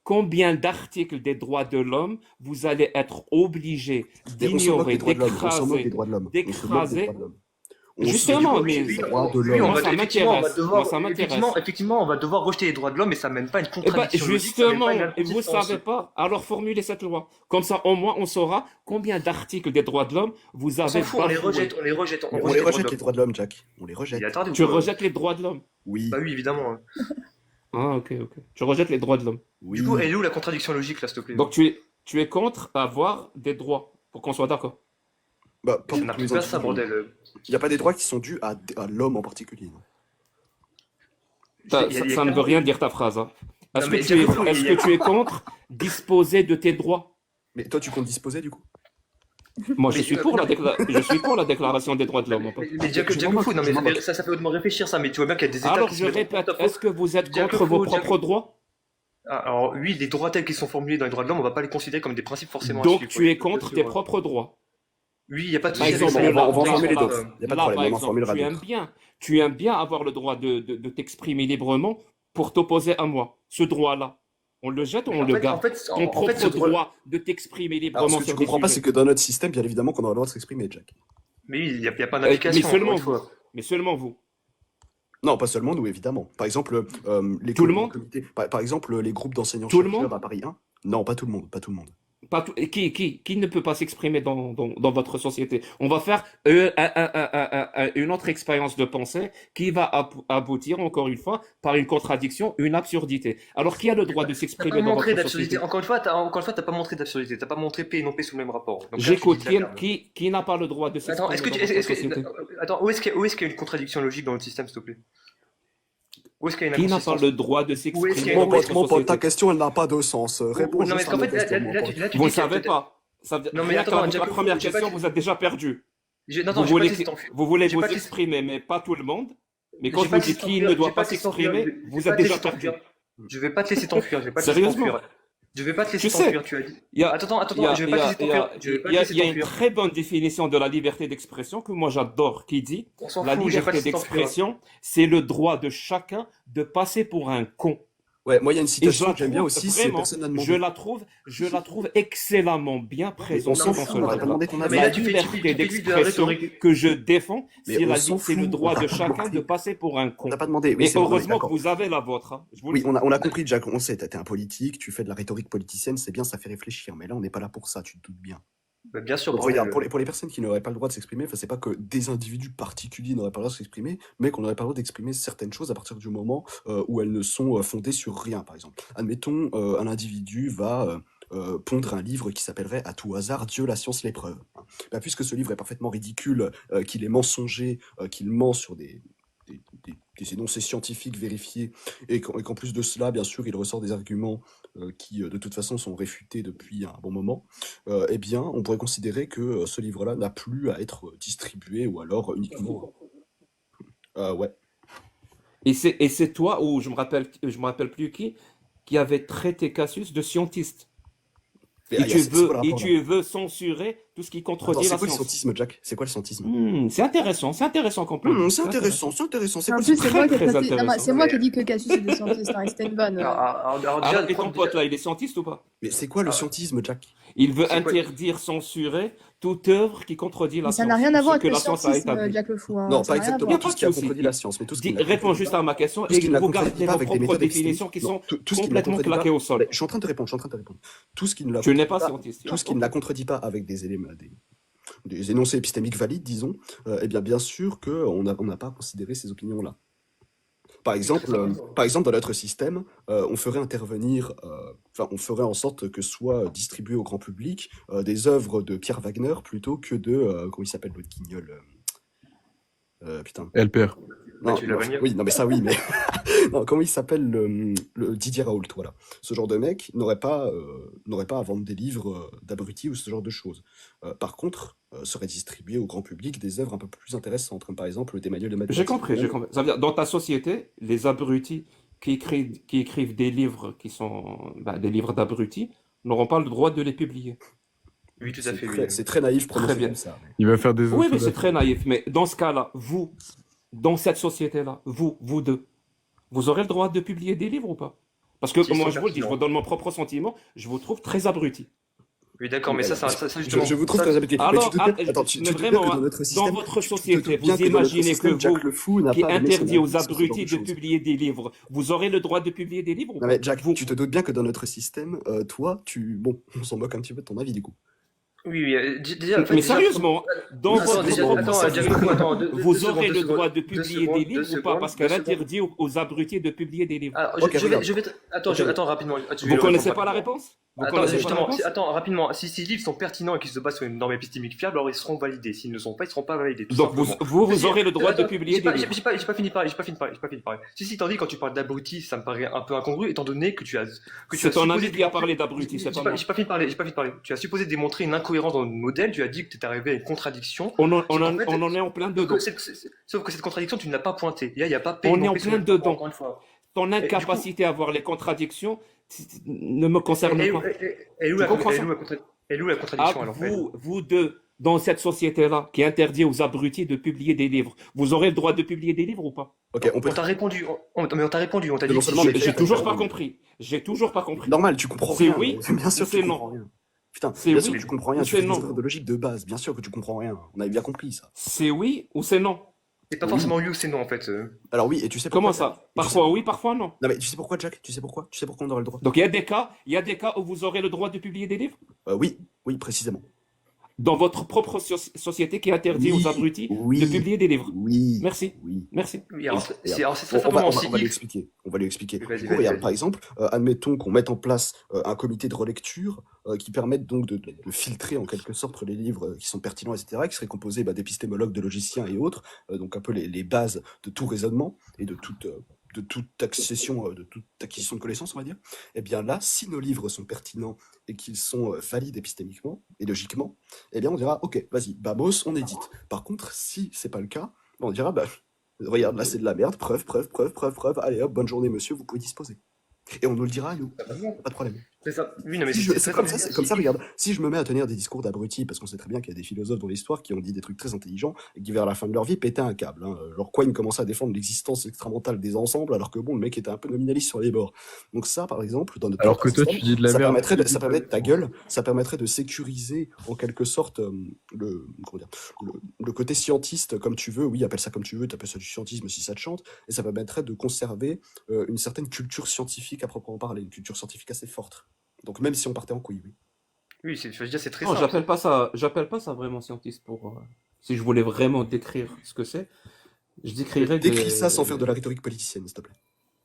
Speaker 8: Combien d'articles des droits de l'homme vous allez être obligés
Speaker 3: Et on se moque
Speaker 8: d'ignorer,
Speaker 3: des droits de l'homme. On se moque des
Speaker 8: d'écraser,
Speaker 3: droits de l'homme.
Speaker 8: d'écraser.
Speaker 3: On se moque des
Speaker 8: Justement,
Speaker 3: droits de l'homme.
Speaker 8: mais
Speaker 3: Les droits de
Speaker 5: Oui,
Speaker 3: l'homme.
Speaker 8: Moi, ça m'intéresse. Moi, ça m'intéresse.
Speaker 5: Effectivement, on va devoir rejeter les droits de l'homme, mais ça mène pas à une
Speaker 8: Eh ben,
Speaker 5: contradiction. logique, ça mène
Speaker 8: justement,
Speaker 5: pas à une
Speaker 8: et vous
Speaker 5: inconsistance.
Speaker 8: savez pas, alors formulez cette loi. Comme ça, au moins, on saura combien d'articles des droits de l'homme vous
Speaker 5: On
Speaker 8: avez
Speaker 5: s'en fout, on les
Speaker 8: bafoués.
Speaker 5: rejette, on les rejette.
Speaker 3: On les rejette les droits de l'homme, Jack. On les rejette.
Speaker 5: Il a tardé ou
Speaker 8: Tu
Speaker 5: quoi
Speaker 8: rejettes les droits de l'homme.
Speaker 3: Oui.
Speaker 5: Bah oui, évidemment. hein.
Speaker 8: Ah, ok. Tu rejettes les droits de l'homme.
Speaker 3: Oui.
Speaker 5: Du coup, elle est où la contradiction logique là, s'il te plaît?
Speaker 8: Donc, tu es contre avoir des droits, pour qu'on soit d'accord.
Speaker 3: Bah,
Speaker 5: Ça n'a plus pas ça, bordel.
Speaker 3: Il n'y a pas des droits qui sont dus à l'homme en particulier. Non.
Speaker 8: Ça
Speaker 5: Il y a
Speaker 8: ça ne veut rien dire ta phrase. Hein. Est-ce
Speaker 5: Non, mais
Speaker 8: que tu es contre disposer de tes droits?
Speaker 3: Mais toi, tu comptes disposer du coup?
Speaker 8: Moi,
Speaker 5: Mais
Speaker 8: je suis
Speaker 5: tu-
Speaker 8: pour la déclaration des droits de l'homme. mon pote.
Speaker 5: Mais Jack Le Fou, non mais ça fait hautement réfléchir ça, mais tu vois bien qu'il y a des États
Speaker 8: Alors,
Speaker 5: qui
Speaker 8: je
Speaker 5: se mettent
Speaker 8: répète,
Speaker 5: en porte-à-faux.
Speaker 8: est-ce que vous êtes
Speaker 5: Jack
Speaker 8: contre
Speaker 5: Le
Speaker 8: vos
Speaker 5: Fou, Jack-
Speaker 8: propres droits?
Speaker 5: Alors oui, les droits tels qu'ils sont formulés dans les droits de l'homme, on va pas les considérer comme des principes forcément à
Speaker 8: Donc,
Speaker 5: suivre.
Speaker 8: tu es contre tes propres droits.
Speaker 5: Oui, il n'y a pas de
Speaker 8: Par
Speaker 5: souci avec
Speaker 8: exemple,
Speaker 5: ça.
Speaker 3: on va en
Speaker 8: là,
Speaker 3: formuler
Speaker 8: là,
Speaker 3: d'autres. Il n'y a pas de
Speaker 8: Là,
Speaker 3: problème,
Speaker 8: par
Speaker 3: on en
Speaker 8: exemple,
Speaker 3: formulera d'autres.
Speaker 8: tu aimes bien avoir le droit de t'exprimer librement pour t'opposer à moi. Ce droit-là, on le jette ou on le garde? Ton propre droit de t'exprimer
Speaker 3: Alors,
Speaker 8: librement
Speaker 3: ce que tu
Speaker 8: sur des
Speaker 3: comprends pas,
Speaker 8: sujets.
Speaker 3: c'est que dans notre système, bien évidemment, qu'on a le droit de s'exprimer, Jack.
Speaker 5: Mais il n'y a pas
Speaker 8: Mais
Speaker 5: d'indication.
Speaker 8: seulement
Speaker 5: encore une
Speaker 8: vous.
Speaker 5: fois.
Speaker 8: Mais seulement vous.
Speaker 3: Non, pas seulement nous, évidemment. Par exemple, les
Speaker 8: Tout le
Speaker 3: comités-
Speaker 8: monde
Speaker 3: comités- par exemple, les groupes d'enseignants
Speaker 8: Tout le
Speaker 3: chercheurs
Speaker 8: monde
Speaker 3: à Paris 1. Non, pas tout le monde, pas tout le monde.
Speaker 8: Qui ne peut pas s'exprimer dans votre société? On va faire une autre expérience de pensée qui va aboutir, encore une fois, par une contradiction, une absurdité. Alors, qui a le droit de
Speaker 5: T'as
Speaker 8: s'exprimer
Speaker 5: pas
Speaker 8: dans
Speaker 5: montré
Speaker 8: votre
Speaker 5: d'absurdité.
Speaker 8: société?
Speaker 5: Encore une fois, t'as pas montré d'absurdité. T'as pas montré P et non P sous le même rapport. Donc là,
Speaker 8: J'écoute.
Speaker 5: tu dis de la merde.
Speaker 8: Qui n'a pas le droit de
Speaker 5: Attends,
Speaker 8: s'exprimer dans votre société?
Speaker 5: Attends, où est-ce qu'il y a une contradiction logique dans le système, s'il te plaît? Où est-ce qu'il y a une
Speaker 8: Qui n'a pas
Speaker 5: inconsistance?
Speaker 8: le droit de
Speaker 5: Où est-ce qu'il y
Speaker 8: s'exprimer
Speaker 5: a
Speaker 8: dans
Speaker 5: une-
Speaker 8: votre
Speaker 3: Mon pote, ta
Speaker 8: société?
Speaker 3: question, elle n'a pas de sens. Réponds
Speaker 5: Non, mais
Speaker 3: juste
Speaker 5: qu'en
Speaker 3: à ma
Speaker 5: fait,
Speaker 3: question,
Speaker 5: là,
Speaker 3: mon
Speaker 5: tu
Speaker 3: pote.
Speaker 5: dis
Speaker 8: Vous ne
Speaker 5: que
Speaker 8: savez pas. Ça veut-
Speaker 5: Non, mais
Speaker 8: rien
Speaker 5: attends,
Speaker 8: qu'avec
Speaker 5: Jack
Speaker 8: la
Speaker 5: Le Fou,
Speaker 8: première
Speaker 5: j'ai pas
Speaker 8: question,
Speaker 5: dit-
Speaker 8: vous êtes déjà perdu.
Speaker 5: Non,
Speaker 8: Vous
Speaker 5: j'ai pas
Speaker 8: voulez,
Speaker 5: dit que t'enfuis.
Speaker 8: vous voulez
Speaker 5: J'ai
Speaker 8: vous
Speaker 5: pas dit-
Speaker 8: exprimer, mais pas tout le monde. Mais quand
Speaker 5: J'ai
Speaker 8: je
Speaker 5: pas
Speaker 8: vous
Speaker 5: dit
Speaker 8: dis
Speaker 5: que
Speaker 8: qui
Speaker 5: t'enfuis-
Speaker 8: ne doit
Speaker 5: j'ai
Speaker 8: pas
Speaker 5: dit que t'enfuis-
Speaker 8: s'exprimer,
Speaker 5: j'ai
Speaker 8: vous
Speaker 5: pas
Speaker 8: êtes
Speaker 5: dit
Speaker 8: déjà
Speaker 5: que t'enfuis-
Speaker 8: perdu.
Speaker 5: Je vais pas te laisser t'enfuir, je vais pas te laisser
Speaker 8: Sérieusement?
Speaker 5: t'enfuir. Je vais pas te
Speaker 8: Tu
Speaker 5: laisser
Speaker 8: sais,
Speaker 5: t'enfuir, tu as dit.
Speaker 8: il y a,
Speaker 5: Attends,
Speaker 8: il y a,
Speaker 5: je vais
Speaker 8: il y
Speaker 5: pas te
Speaker 8: a,
Speaker 5: laisser
Speaker 8: il y a,
Speaker 5: t'enfuir. Je vais pas
Speaker 8: il
Speaker 5: te
Speaker 8: y a,
Speaker 5: laisser
Speaker 8: il y a une
Speaker 5: t'enfuir.
Speaker 8: très bonne définition de la liberté d'expression que moi j'adore, qui dit
Speaker 5: On s'en
Speaker 8: la
Speaker 5: fout, je vais pas te
Speaker 8: liberté
Speaker 5: laisser t'enfuir.
Speaker 8: d'expression, c'est le droit de chacun de passer pour un con.
Speaker 3: Ouais, moi, il y a une
Speaker 8: Et je
Speaker 3: citation
Speaker 8: la
Speaker 3: que j'aime bien
Speaker 8: trouve
Speaker 3: aussi, c'est
Speaker 8: vraiment,
Speaker 3: personne n'a
Speaker 8: je
Speaker 3: demandé.
Speaker 8: la trouve excellemment bien
Speaker 3: Mais on
Speaker 8: présente
Speaker 3: s'en
Speaker 8: dans
Speaker 3: fout,
Speaker 8: ce
Speaker 3: on n'a pas
Speaker 8: livre-là.
Speaker 3: demandé ton
Speaker 5: Non,
Speaker 3: avis.
Speaker 5: mais
Speaker 8: La
Speaker 5: là, tu fais
Speaker 8: liberté
Speaker 5: lui de la
Speaker 8: d'expression
Speaker 5: rhétorique.
Speaker 8: que je défends,
Speaker 3: Mais
Speaker 8: c'est
Speaker 3: on
Speaker 8: la,
Speaker 3: s'en
Speaker 8: c'est le
Speaker 3: fout, on
Speaker 8: droit
Speaker 3: t'a
Speaker 8: de
Speaker 3: pas
Speaker 8: chacun de
Speaker 3: demandé.
Speaker 8: passer pour un
Speaker 3: On
Speaker 8: con.
Speaker 3: t'a pas demandé. Oui,
Speaker 8: Et
Speaker 3: c'est bon, on est
Speaker 8: heureusement que
Speaker 3: d'accord.
Speaker 8: vous avez la vôtre, hein. Je vous le
Speaker 3: Oui,
Speaker 8: dis.
Speaker 3: on a compris, Jack, on sait, t'es un politique, tu fais de la rhétorique politicienne, c'est bien, ça fait réfléchir. Mais là, on n'est pas là pour ça, tu te doutes bien.
Speaker 5: Bah, bien sûr,
Speaker 3: Donc regarde,
Speaker 5: bordel.
Speaker 3: pour les personnes qui n'auraient pas le droit de s'exprimer, enfin, c'est pas que des individus particuliers n'auraient pas le droit de s'exprimer, mais qu'on n'aurait pas le droit d'exprimer certaines choses à partir du moment où elles ne sont fondées sur rien, par exemple. Admettons, un individu va pondre un livre qui s'appellerait À tout hasard, Dieu, la science, l'épreuve. Hein. Bah, puisque ce livre est parfaitement ridicule, qu'il est mensonger, qu'il ment sur des énoncés scientifiques vérifiés, et qu'en plus de cela, bien sûr, il ressort des arguments qui, de toute façon, sont réfutés depuis un bon moment, eh bien, on pourrait considérer que ce livre-là n'a plus à être distribué, ou alors uniquement... ouais.
Speaker 8: Et c'est toi, ou je me rappelle plus qui avait traité Cassius de scientiste.
Speaker 3: Mais,
Speaker 8: Et
Speaker 3: c'est quoi le
Speaker 8: et
Speaker 3: rapport, là?
Speaker 8: tu veux censurer tout ce qui
Speaker 3: Attends,
Speaker 8: contredit
Speaker 3: c'est
Speaker 8: la
Speaker 3: quoi le
Speaker 8: science.
Speaker 3: scientisme, Jack? C'est quoi le scientisme?
Speaker 8: C'est intéressant comme point de vue.
Speaker 3: C'est intéressant, c'est intéressant. C'est
Speaker 2: En
Speaker 3: quoi
Speaker 2: plus,
Speaker 3: le
Speaker 2: c'est
Speaker 3: scientisme?
Speaker 2: moi qui ai
Speaker 8: Très
Speaker 2: traité. Non,
Speaker 8: intéressant.
Speaker 2: c'est moi qui ai dit que Cassius était scientiste, hein, et c'était une vanne.
Speaker 5: Alors déjà,
Speaker 8: Alors, et ton pote là, il est scientiste ou pas?
Speaker 3: Mais c'est quoi le
Speaker 5: Ah.
Speaker 3: scientisme, Jack?
Speaker 8: Il veut
Speaker 5: C'est quoi-
Speaker 8: interdire, censurer toute œuvre qui contredit la
Speaker 2: Mais ça
Speaker 8: science.
Speaker 2: n'a rien à
Speaker 8: ou
Speaker 2: voir
Speaker 8: ce
Speaker 2: avec
Speaker 8: que
Speaker 2: le
Speaker 8: la science a
Speaker 2: scientisme,
Speaker 8: établi.
Speaker 2: Jack Le Fou. Hein.
Speaker 3: Non,
Speaker 2: Ça
Speaker 3: pas
Speaker 2: n'a rien à
Speaker 3: exactement
Speaker 8: Y a
Speaker 2: voir.
Speaker 3: tout
Speaker 8: pas
Speaker 3: ce
Speaker 8: de
Speaker 3: qui a
Speaker 8: souci.
Speaker 3: contredit la science, mais tout ce qui ne la
Speaker 8: Réponds
Speaker 3: contredit
Speaker 8: juste
Speaker 3: pas.
Speaker 8: à ma question
Speaker 3: Tout ce qui
Speaker 8: et
Speaker 3: ne la
Speaker 8: vous gardez
Speaker 3: contredit pas
Speaker 8: vos
Speaker 3: avec des
Speaker 8: propres
Speaker 3: méthodes
Speaker 8: définitions
Speaker 3: extrémistes.
Speaker 8: qui
Speaker 3: Non,
Speaker 8: sont
Speaker 3: tout ce qui ne la
Speaker 8: complètement
Speaker 3: contredit
Speaker 8: claquées
Speaker 3: pas...
Speaker 8: au sol.
Speaker 3: Mais je suis en train de te répondre. Tout ce qui ne la
Speaker 8: Tu n'es
Speaker 3: contredit
Speaker 8: pas
Speaker 3: pas,
Speaker 8: scientiste.
Speaker 3: tout ce qui ne la contredit pas avec des éléments, des énoncés épistémiques valides, disons, eh bien sûr qu'on n'a pas à considérer ces opinions-là. Par exemple, dans notre système, on ferait intervenir, on ferait en sorte que soient distribuées au grand public des œuvres de Pierre Wagner plutôt que de, comment il s'appelle l'autre guignol, putain.
Speaker 9: LPR.
Speaker 3: Non,
Speaker 5: Mathieu Lavallière.
Speaker 3: oui, non mais ça oui, mais non, comment il s'appelle le Didier Raoult, voilà. Ce genre de mec n'aurait pas à vendre des livres d'abrutis ou ce genre de choses. Par contre, serait distribué au grand public des œuvres un peu plus intéressantes, comme par exemple des manuels de
Speaker 8: J'ai
Speaker 3: mathématiques.
Speaker 8: compris. Ça veut dire, dans ta société, les abrutis qui écrivent des livres qui sont des livres d'abrutis n'auront pas le droit de les publier.
Speaker 5: Oui, tout à fait. Oui.
Speaker 3: C'est très naïf
Speaker 8: Très
Speaker 3: prononcer
Speaker 8: bien.
Speaker 3: comme ça. Mais...
Speaker 9: Il va faire des
Speaker 8: Oui, mais
Speaker 9: autres
Speaker 8: c'est très naïf. Mais dans ce cas-là, vous, dans cette société-là, vous deux, vous aurez le droit de publier des livres ou pas? Parce que
Speaker 5: S'ils
Speaker 8: moi,
Speaker 5: sont
Speaker 8: je vous le dis, je
Speaker 5: pertinents.
Speaker 8: vous donne mon propre sentiment, je vous trouve très abruti.
Speaker 5: Oui, d'accord, mais ça justement.
Speaker 3: Je vous trouve
Speaker 5: ça-
Speaker 3: très habitué.
Speaker 8: Alors,
Speaker 3: Attends, tu
Speaker 8: mais
Speaker 3: te doutes bien
Speaker 8: vraiment,
Speaker 3: que dans notre système,
Speaker 8: dans votre
Speaker 3: tu te
Speaker 8: société,
Speaker 3: doutes bien
Speaker 8: vous
Speaker 3: que dans notre
Speaker 8: imaginez
Speaker 3: système,
Speaker 8: que
Speaker 3: Jack
Speaker 8: vous,
Speaker 3: Le Fou n'a
Speaker 8: qui
Speaker 3: pas donné son
Speaker 8: interdit aux
Speaker 3: avis sur ce genre
Speaker 8: abrutis de
Speaker 3: choses.
Speaker 8: publier des livres, vous aurez le droit de publier des livres ou
Speaker 3: Non
Speaker 8: pas?
Speaker 3: mais Jack,
Speaker 8: Vous-
Speaker 3: tu te doutes bien que dans notre système, toi, bon, on s'en moque un petit peu de ton avis du coup.
Speaker 5: Oui, déjà. en fait,
Speaker 8: Mais
Speaker 5: déjà,
Speaker 8: sérieusement, dans
Speaker 3: Oui,
Speaker 5: Attends,
Speaker 8: votre
Speaker 5: déjà,
Speaker 8: propre
Speaker 5: attends,
Speaker 8: société,
Speaker 5: Jack Le Fou, attends,
Speaker 8: vous aurez le
Speaker 5: secondes,
Speaker 8: droit de
Speaker 5: deux
Speaker 8: publier
Speaker 5: secondes,
Speaker 8: des
Speaker 5: deux
Speaker 8: livres ou pas?
Speaker 5: secondes,
Speaker 8: Parce
Speaker 5: deux
Speaker 8: qu'elle
Speaker 5: secondes.
Speaker 8: interdit aux abrutis de publier des livres.
Speaker 5: Alors,
Speaker 3: Ok,
Speaker 5: je
Speaker 3: regarde.
Speaker 5: vais. Attends,
Speaker 3: Ok.
Speaker 5: attends, rapidement. Je vais
Speaker 8: Vous
Speaker 5: le
Speaker 8: connaissez
Speaker 5: répondre
Speaker 8: pas la
Speaker 5: rapidement.
Speaker 8: réponse? Vous
Speaker 5: Attends,
Speaker 8: connaissez pas la
Speaker 5: justement,
Speaker 8: réponse?
Speaker 5: attends, rapidement. Si ces livres sont pertinents et qu'ils se basent sur une norme épistémique fiable, alors ils seront validés. S'ils ne le sont pas, ils ne seront pas validés. Tout
Speaker 8: Donc
Speaker 5: simplement.
Speaker 8: vous aurez le droit de
Speaker 5: Attends,
Speaker 8: publier des livres.
Speaker 5: J'ai pas fini de parler. Si, tandis quand tu parles d'abruti, ça me paraît un peu incongru, étant donné que tu as
Speaker 8: C'est ton
Speaker 5: supposé
Speaker 8: ami qui a parlé d'abruti, c'est pas moi.
Speaker 5: J'ai pas fini de parler. Tu as supposé démontrer une incohérence dans le modèle, tu as dit que tu étais arrivé à une contradiction.
Speaker 8: On en
Speaker 5: fait,
Speaker 8: est en plein dedans.
Speaker 5: Sauf que cette contradiction, tu ne l'as pas pointée. Et là, il n'y a pas
Speaker 8: On est en
Speaker 5: paix,
Speaker 8: plein dedans.
Speaker 5: encore une fois.
Speaker 8: Ton incapacité à voir les contradictions ne me concerne pas.
Speaker 5: Et où
Speaker 8: Tu
Speaker 5: la
Speaker 8: comprends ça?
Speaker 5: contradiction,
Speaker 8: Ah,
Speaker 5: alors, en fait?
Speaker 8: vous deux, dans cette société-là, qui interdit aux abrutis de publier des livres, vous aurez le droit de publier des livres ou pas?
Speaker 3: Ok, on peut...
Speaker 5: On t'a répondu, on t'a dit
Speaker 3: Non
Speaker 5: que
Speaker 3: seulement
Speaker 5: si-
Speaker 3: les
Speaker 8: J'ai
Speaker 3: faits,
Speaker 8: toujours
Speaker 3: on
Speaker 8: pas
Speaker 3: comprend.
Speaker 8: compris. J'ai toujours pas compris.
Speaker 3: Normal, tu comprends
Speaker 8: C'est
Speaker 3: rien.
Speaker 8: oui,
Speaker 3: Bien sûr
Speaker 8: ou
Speaker 3: que
Speaker 8: c'est
Speaker 3: tu
Speaker 8: non.
Speaker 3: comprends rien. Putain,
Speaker 8: C'est
Speaker 3: bien sûr
Speaker 8: oui,
Speaker 3: que tu comprends rien,
Speaker 8: ou
Speaker 3: tu
Speaker 8: c'est
Speaker 3: fais des
Speaker 8: non.
Speaker 3: erreurs de logique de base, bien sûr que tu comprends rien. On avait bien compris ça.
Speaker 8: C'est oui ou c'est non?
Speaker 5: c'est pas
Speaker 3: Oui.
Speaker 5: forcément oui ou c'est non, en fait.
Speaker 3: Alors oui, et tu sais
Speaker 8: Comment
Speaker 3: pourquoi, Jack?
Speaker 8: ça?
Speaker 3: Et tu sais
Speaker 8: Parfois
Speaker 3: pourquoi?
Speaker 8: oui, parfois non.
Speaker 3: Non mais tu sais pourquoi, Jack? Tu sais pourquoi on aurait le droit?
Speaker 8: Donc il y a des cas où vous aurez le droit de publier des livres?
Speaker 3: Oui, précisément.
Speaker 8: Dans votre propre société qui interdit
Speaker 3: Oui,
Speaker 8: aux abrutis
Speaker 3: oui,
Speaker 8: de publier des livres.
Speaker 3: Oui.
Speaker 8: Merci.
Speaker 3: Oui.
Speaker 8: Merci.
Speaker 5: Oui, alors,
Speaker 3: Et
Speaker 5: c'est très
Speaker 3: On
Speaker 5: simplement
Speaker 3: va
Speaker 5: aussi.
Speaker 3: lui expliquer. On va lui expliquer.
Speaker 5: Oui, vas-y,
Speaker 3: Du coup,
Speaker 5: vas-y,
Speaker 3: regarde,
Speaker 5: vas-y.
Speaker 3: par exemple, admettons qu'on mette en place un comité de relecture qui permette donc de filtrer en quelque sorte les livres qui sont pertinents, etc., qui seraient composés d'épistémologues, de logiciens et autres, donc un peu les bases de tout raisonnement et de toute acquisition de connaissances, on va dire. Eh bien là, si nos livres sont pertinents et qu'ils sont valides épistémiquement et logiquement, eh bien on dira, ok, vas-y, Bamos, on édite. Par contre, si c'est pas le cas, on dira, regarde, là c'est de la merde, preuve, allez hop, bonne journée monsieur, vous pouvez disposer. Et on nous le dira à nous,
Speaker 5: Ça va bien.
Speaker 3: pas de problème.
Speaker 5: C'est ça. Oui, non, mais
Speaker 3: Si
Speaker 5: c'est
Speaker 3: c'est
Speaker 5: très
Speaker 3: c'est comme ça, regarde. Si je me mets à tenir des discours d'abrutis, parce qu'on sait très bien qu'il y a des philosophes dans l'histoire qui ont dit des trucs très intelligents et qui, vers la fin de leur vie, pétaient un câble. Hein. Genre Quine commençait à défendre l'existence extramentale des ensembles, alors que bon, le mec était un peu nominaliste sur les bords. Donc ça, par exemple, dans notre
Speaker 9: Alors que toi,
Speaker 3: système,
Speaker 9: tu dis de la merde.
Speaker 3: ça permettrait ta gueule, ça permettrait de sécuriser en quelque sorte comment dire, le côté scientiste comme tu veux. Oui, appelle ça comme tu veux, t'appelles ça du scientisme si ça te chante, et ça permettrait de conserver une certaine culture scientifique à proprement parler, une culture scientifique assez forte. Donc même si on partait en couille, oui.
Speaker 5: Oui, je veux dire, c'est très
Speaker 8: Non,
Speaker 5: simple.
Speaker 8: j'appelle pas ça vraiment scientiste pour. Si je voulais vraiment décrire ce que c'est, je décrirais
Speaker 3: Décris ça sans faire de la rhétorique politicienne, s'il te plaît.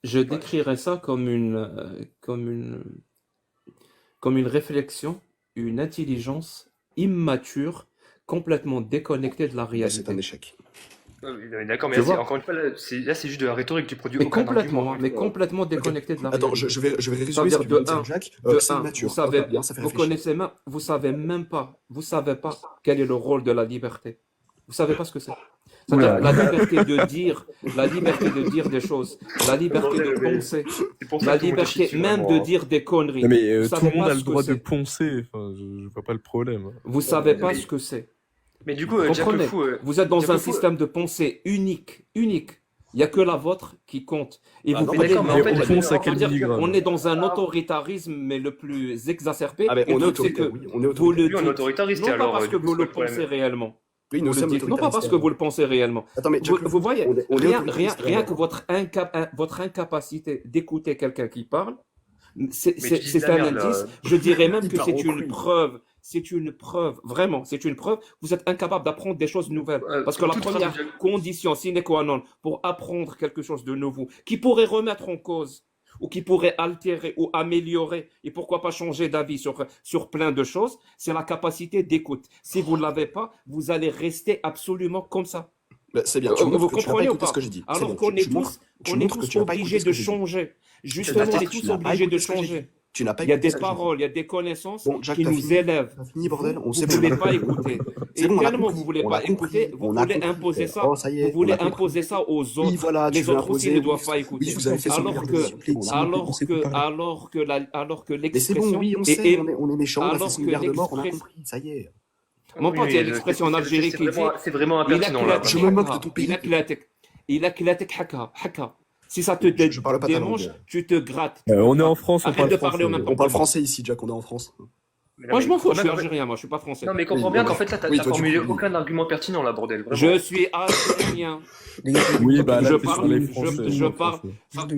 Speaker 8: Je décrirais ça comme une réflexion, une intelligence immature, complètement déconnectée de la
Speaker 3: Bah,
Speaker 8: réalité.
Speaker 3: c'est un échec.
Speaker 5: Oui, mais d'accord, mais
Speaker 8: Tu
Speaker 5: là,
Speaker 8: vois
Speaker 5: encore une fois, là, c'est juste de la rhétorique, tu produis
Speaker 8: Mais
Speaker 5: aucun
Speaker 8: complètement,
Speaker 5: argument.
Speaker 8: mais complètement déconnecté de la
Speaker 3: Attends,
Speaker 8: réalité.
Speaker 3: je vais
Speaker 8: Ça veut
Speaker 3: résumer ce
Speaker 8: dire
Speaker 3: que vient de
Speaker 8: de
Speaker 3: dire
Speaker 8: un,
Speaker 3: Jack.
Speaker 8: de
Speaker 3: C'est
Speaker 8: un,
Speaker 3: immature.
Speaker 8: vous savez,
Speaker 3: Bien, ça fait
Speaker 8: vous
Speaker 3: réfléchir.
Speaker 8: connaissez même, vous savez pas quel est le rôle de la liberté. Vous savez pas ce que c'est. C'est-à-dire la liberté de dire des choses, la liberté de penser,
Speaker 5: C'est pour ça
Speaker 8: la
Speaker 5: que tout le monde te chie
Speaker 8: liberté
Speaker 5: dessus,
Speaker 8: même
Speaker 5: vraiment,
Speaker 8: de dire des conneries.
Speaker 9: Non, mais
Speaker 8: Vous
Speaker 9: tout
Speaker 8: savez
Speaker 9: le monde
Speaker 8: pas
Speaker 9: a le
Speaker 8: ce que
Speaker 9: droit de
Speaker 8: c'est.
Speaker 9: poncer. Enfin, je vois pas le problème.
Speaker 8: Vous savez pas
Speaker 5: mais-
Speaker 8: ce que c'est.
Speaker 5: Mais du coup,
Speaker 8: Vous
Speaker 5: Jack
Speaker 8: comprenez?
Speaker 5: le Fou,
Speaker 8: Vous êtes dans
Speaker 5: Jack
Speaker 8: un
Speaker 5: le Fou,
Speaker 8: système de pensée unique. Il n'y a que la vôtre qui compte. Et
Speaker 3: Ah
Speaker 8: vous
Speaker 3: non,
Speaker 5: mais
Speaker 8: voulez
Speaker 5: d'accord, mais en
Speaker 9: Mais
Speaker 5: fait,
Speaker 9: on fonce à
Speaker 8: on va
Speaker 9: quel
Speaker 8: dire,
Speaker 9: milligramme?
Speaker 8: on est dans un autoritarisme, mais le plus exacerbé.
Speaker 3: Ah, mais
Speaker 8: Et le
Speaker 3: on est
Speaker 8: truc, c'est que
Speaker 3: autoritaire, oui, on est
Speaker 8: vous le
Speaker 3: autoritaire.
Speaker 5: lui, on est
Speaker 8: dites,
Speaker 5: autoritariste,
Speaker 8: non pas
Speaker 5: alors,
Speaker 8: parce que
Speaker 5: du coup,
Speaker 8: vous
Speaker 5: c'est
Speaker 8: le
Speaker 5: quoi le
Speaker 8: pensez
Speaker 5: problème?
Speaker 8: réellement.
Speaker 3: Oui,
Speaker 8: Vous
Speaker 3: nous
Speaker 8: le
Speaker 3: sommes
Speaker 8: dites, non pas parce que
Speaker 3: autoritaristes.
Speaker 8: vous le pensez réellement.
Speaker 3: Attends, mais Jack,
Speaker 8: Vous voyez,
Speaker 3: on est
Speaker 8: rien
Speaker 3: autoritariste.
Speaker 8: que votre incapacité d'écouter quelqu'un qui parle,
Speaker 5: Mais tu dis de
Speaker 8: c'est
Speaker 5: la
Speaker 8: un
Speaker 5: merde, là.
Speaker 8: indice. Je dirais même
Speaker 3: Il
Speaker 8: que
Speaker 3: part
Speaker 8: c'est
Speaker 3: en
Speaker 8: une
Speaker 3: couille.
Speaker 8: preuve. C'est une preuve, vraiment, c'est une preuve. Vous êtes incapable d'apprendre des choses nouvelles. Parce que la
Speaker 5: toute phrase
Speaker 8: première
Speaker 5: de Jack-
Speaker 8: condition sine qua non pour apprendre quelque chose de nouveau, qui pourrait remettre en cause, ou qui pourrait altérer ou améliorer, et pourquoi pas changer d'avis sur plein de choses, c'est la capacité d'écoute. Si vous ne l'avez pas, vous allez rester absolument comme ça.
Speaker 3: Bah, c'est bien, tu
Speaker 8: Vous
Speaker 3: montres que tu n'as pas
Speaker 8: comprenez ou
Speaker 3: écouté
Speaker 8: pas?
Speaker 3: ce que j'ai dit. C'est
Speaker 8: Alors
Speaker 3: bon,
Speaker 8: qu'on est
Speaker 3: montres
Speaker 8: tous, on est
Speaker 3: que
Speaker 8: tous
Speaker 3: tu n'as pas écouté
Speaker 8: obligés
Speaker 3: ce
Speaker 8: de
Speaker 3: que j'ai dit.
Speaker 8: changer. Justement,
Speaker 3: Jack,
Speaker 8: on est
Speaker 3: tu
Speaker 8: tous
Speaker 3: n'as pas
Speaker 8: obligés de
Speaker 3: écouté ce que j'ai
Speaker 8: changer.
Speaker 3: dit. Tu n'as pas
Speaker 8: Il y a
Speaker 3: écouté
Speaker 8: des
Speaker 3: ce que j'ai dit.
Speaker 8: paroles, il y a des connaissances
Speaker 3: Bon, Jack,
Speaker 8: qui
Speaker 3: t'as
Speaker 8: nous
Speaker 3: fini.
Speaker 8: élèvent.
Speaker 3: T'as fini, bordel. On
Speaker 8: Vous
Speaker 3: sait
Speaker 8: ne
Speaker 3: bon, on
Speaker 8: voulez
Speaker 3: a
Speaker 8: pas
Speaker 3: compris.
Speaker 8: écouter.
Speaker 3: C'est
Speaker 8: Et
Speaker 3: bon, on a
Speaker 8: tellement
Speaker 3: compris.
Speaker 8: vous ne voulez
Speaker 3: On
Speaker 8: pas
Speaker 3: a compris.
Speaker 8: écouter, vous
Speaker 3: On a
Speaker 8: voulez
Speaker 3: compris,
Speaker 8: imposer
Speaker 3: frère.
Speaker 8: ça.
Speaker 3: Oh, ça y est,
Speaker 8: Vous
Speaker 3: on
Speaker 8: voulez
Speaker 3: a compris.
Speaker 8: imposer ça aux
Speaker 3: Oui,
Speaker 8: autres.
Speaker 3: voilà, tu
Speaker 8: Les
Speaker 3: veux
Speaker 8: autres aussi
Speaker 3: imposer.
Speaker 8: ne doivent pas écouter.
Speaker 3: Oui, vous avez fait son
Speaker 8: Alors
Speaker 3: milliard
Speaker 8: que,
Speaker 3: de morts.
Speaker 8: alors que
Speaker 3: Mais c'est bon,
Speaker 8: l'expression
Speaker 3: oui, on
Speaker 8: est,
Speaker 3: sait, on est méchant, on a fait
Speaker 8: alors
Speaker 3: son
Speaker 8: que
Speaker 3: milliard de morts, on a
Speaker 8: l'expression,
Speaker 3: compris, ça y est.
Speaker 8: mon
Speaker 5: Oui,
Speaker 8: pote, il y a
Speaker 5: mais
Speaker 8: l'expression en Algérie qui dit,
Speaker 5: c'est vraiment
Speaker 8: il a
Speaker 5: impertinent, là.
Speaker 3: Je
Speaker 8: claté
Speaker 3: me moque de
Speaker 8: haka,
Speaker 3: ton pays.
Speaker 8: il a claté haka. Si ça te
Speaker 3: Je parle pas ta
Speaker 8: dérange,
Speaker 3: langue.
Speaker 8: tu te grattes.
Speaker 9: On est en France, on
Speaker 8: Arrête
Speaker 9: parle
Speaker 8: de parler en
Speaker 9: français.
Speaker 8: même temps.
Speaker 3: On parle français ici, Jack, on est en France.
Speaker 5: Mais non,
Speaker 8: Moi,
Speaker 5: mais
Speaker 8: je m'en fous, je suis
Speaker 5: comprends bien qu'en fait-
Speaker 8: algérien, moi, je suis pas français.
Speaker 5: Non, mais comprends
Speaker 3: Oui,
Speaker 5: bien
Speaker 3: oui,
Speaker 5: qu'en fait, là, t'as
Speaker 3: oui,
Speaker 5: t'as
Speaker 3: toi, tu
Speaker 5: formulé
Speaker 3: comprends.
Speaker 5: aucun argument pertinent, là, bordel. Vraiment.
Speaker 8: Je suis algérien.
Speaker 9: Oui, bah là,
Speaker 8: Je
Speaker 9: t'es sur
Speaker 8: parle,
Speaker 9: les Français.
Speaker 8: je parle.
Speaker 9: français.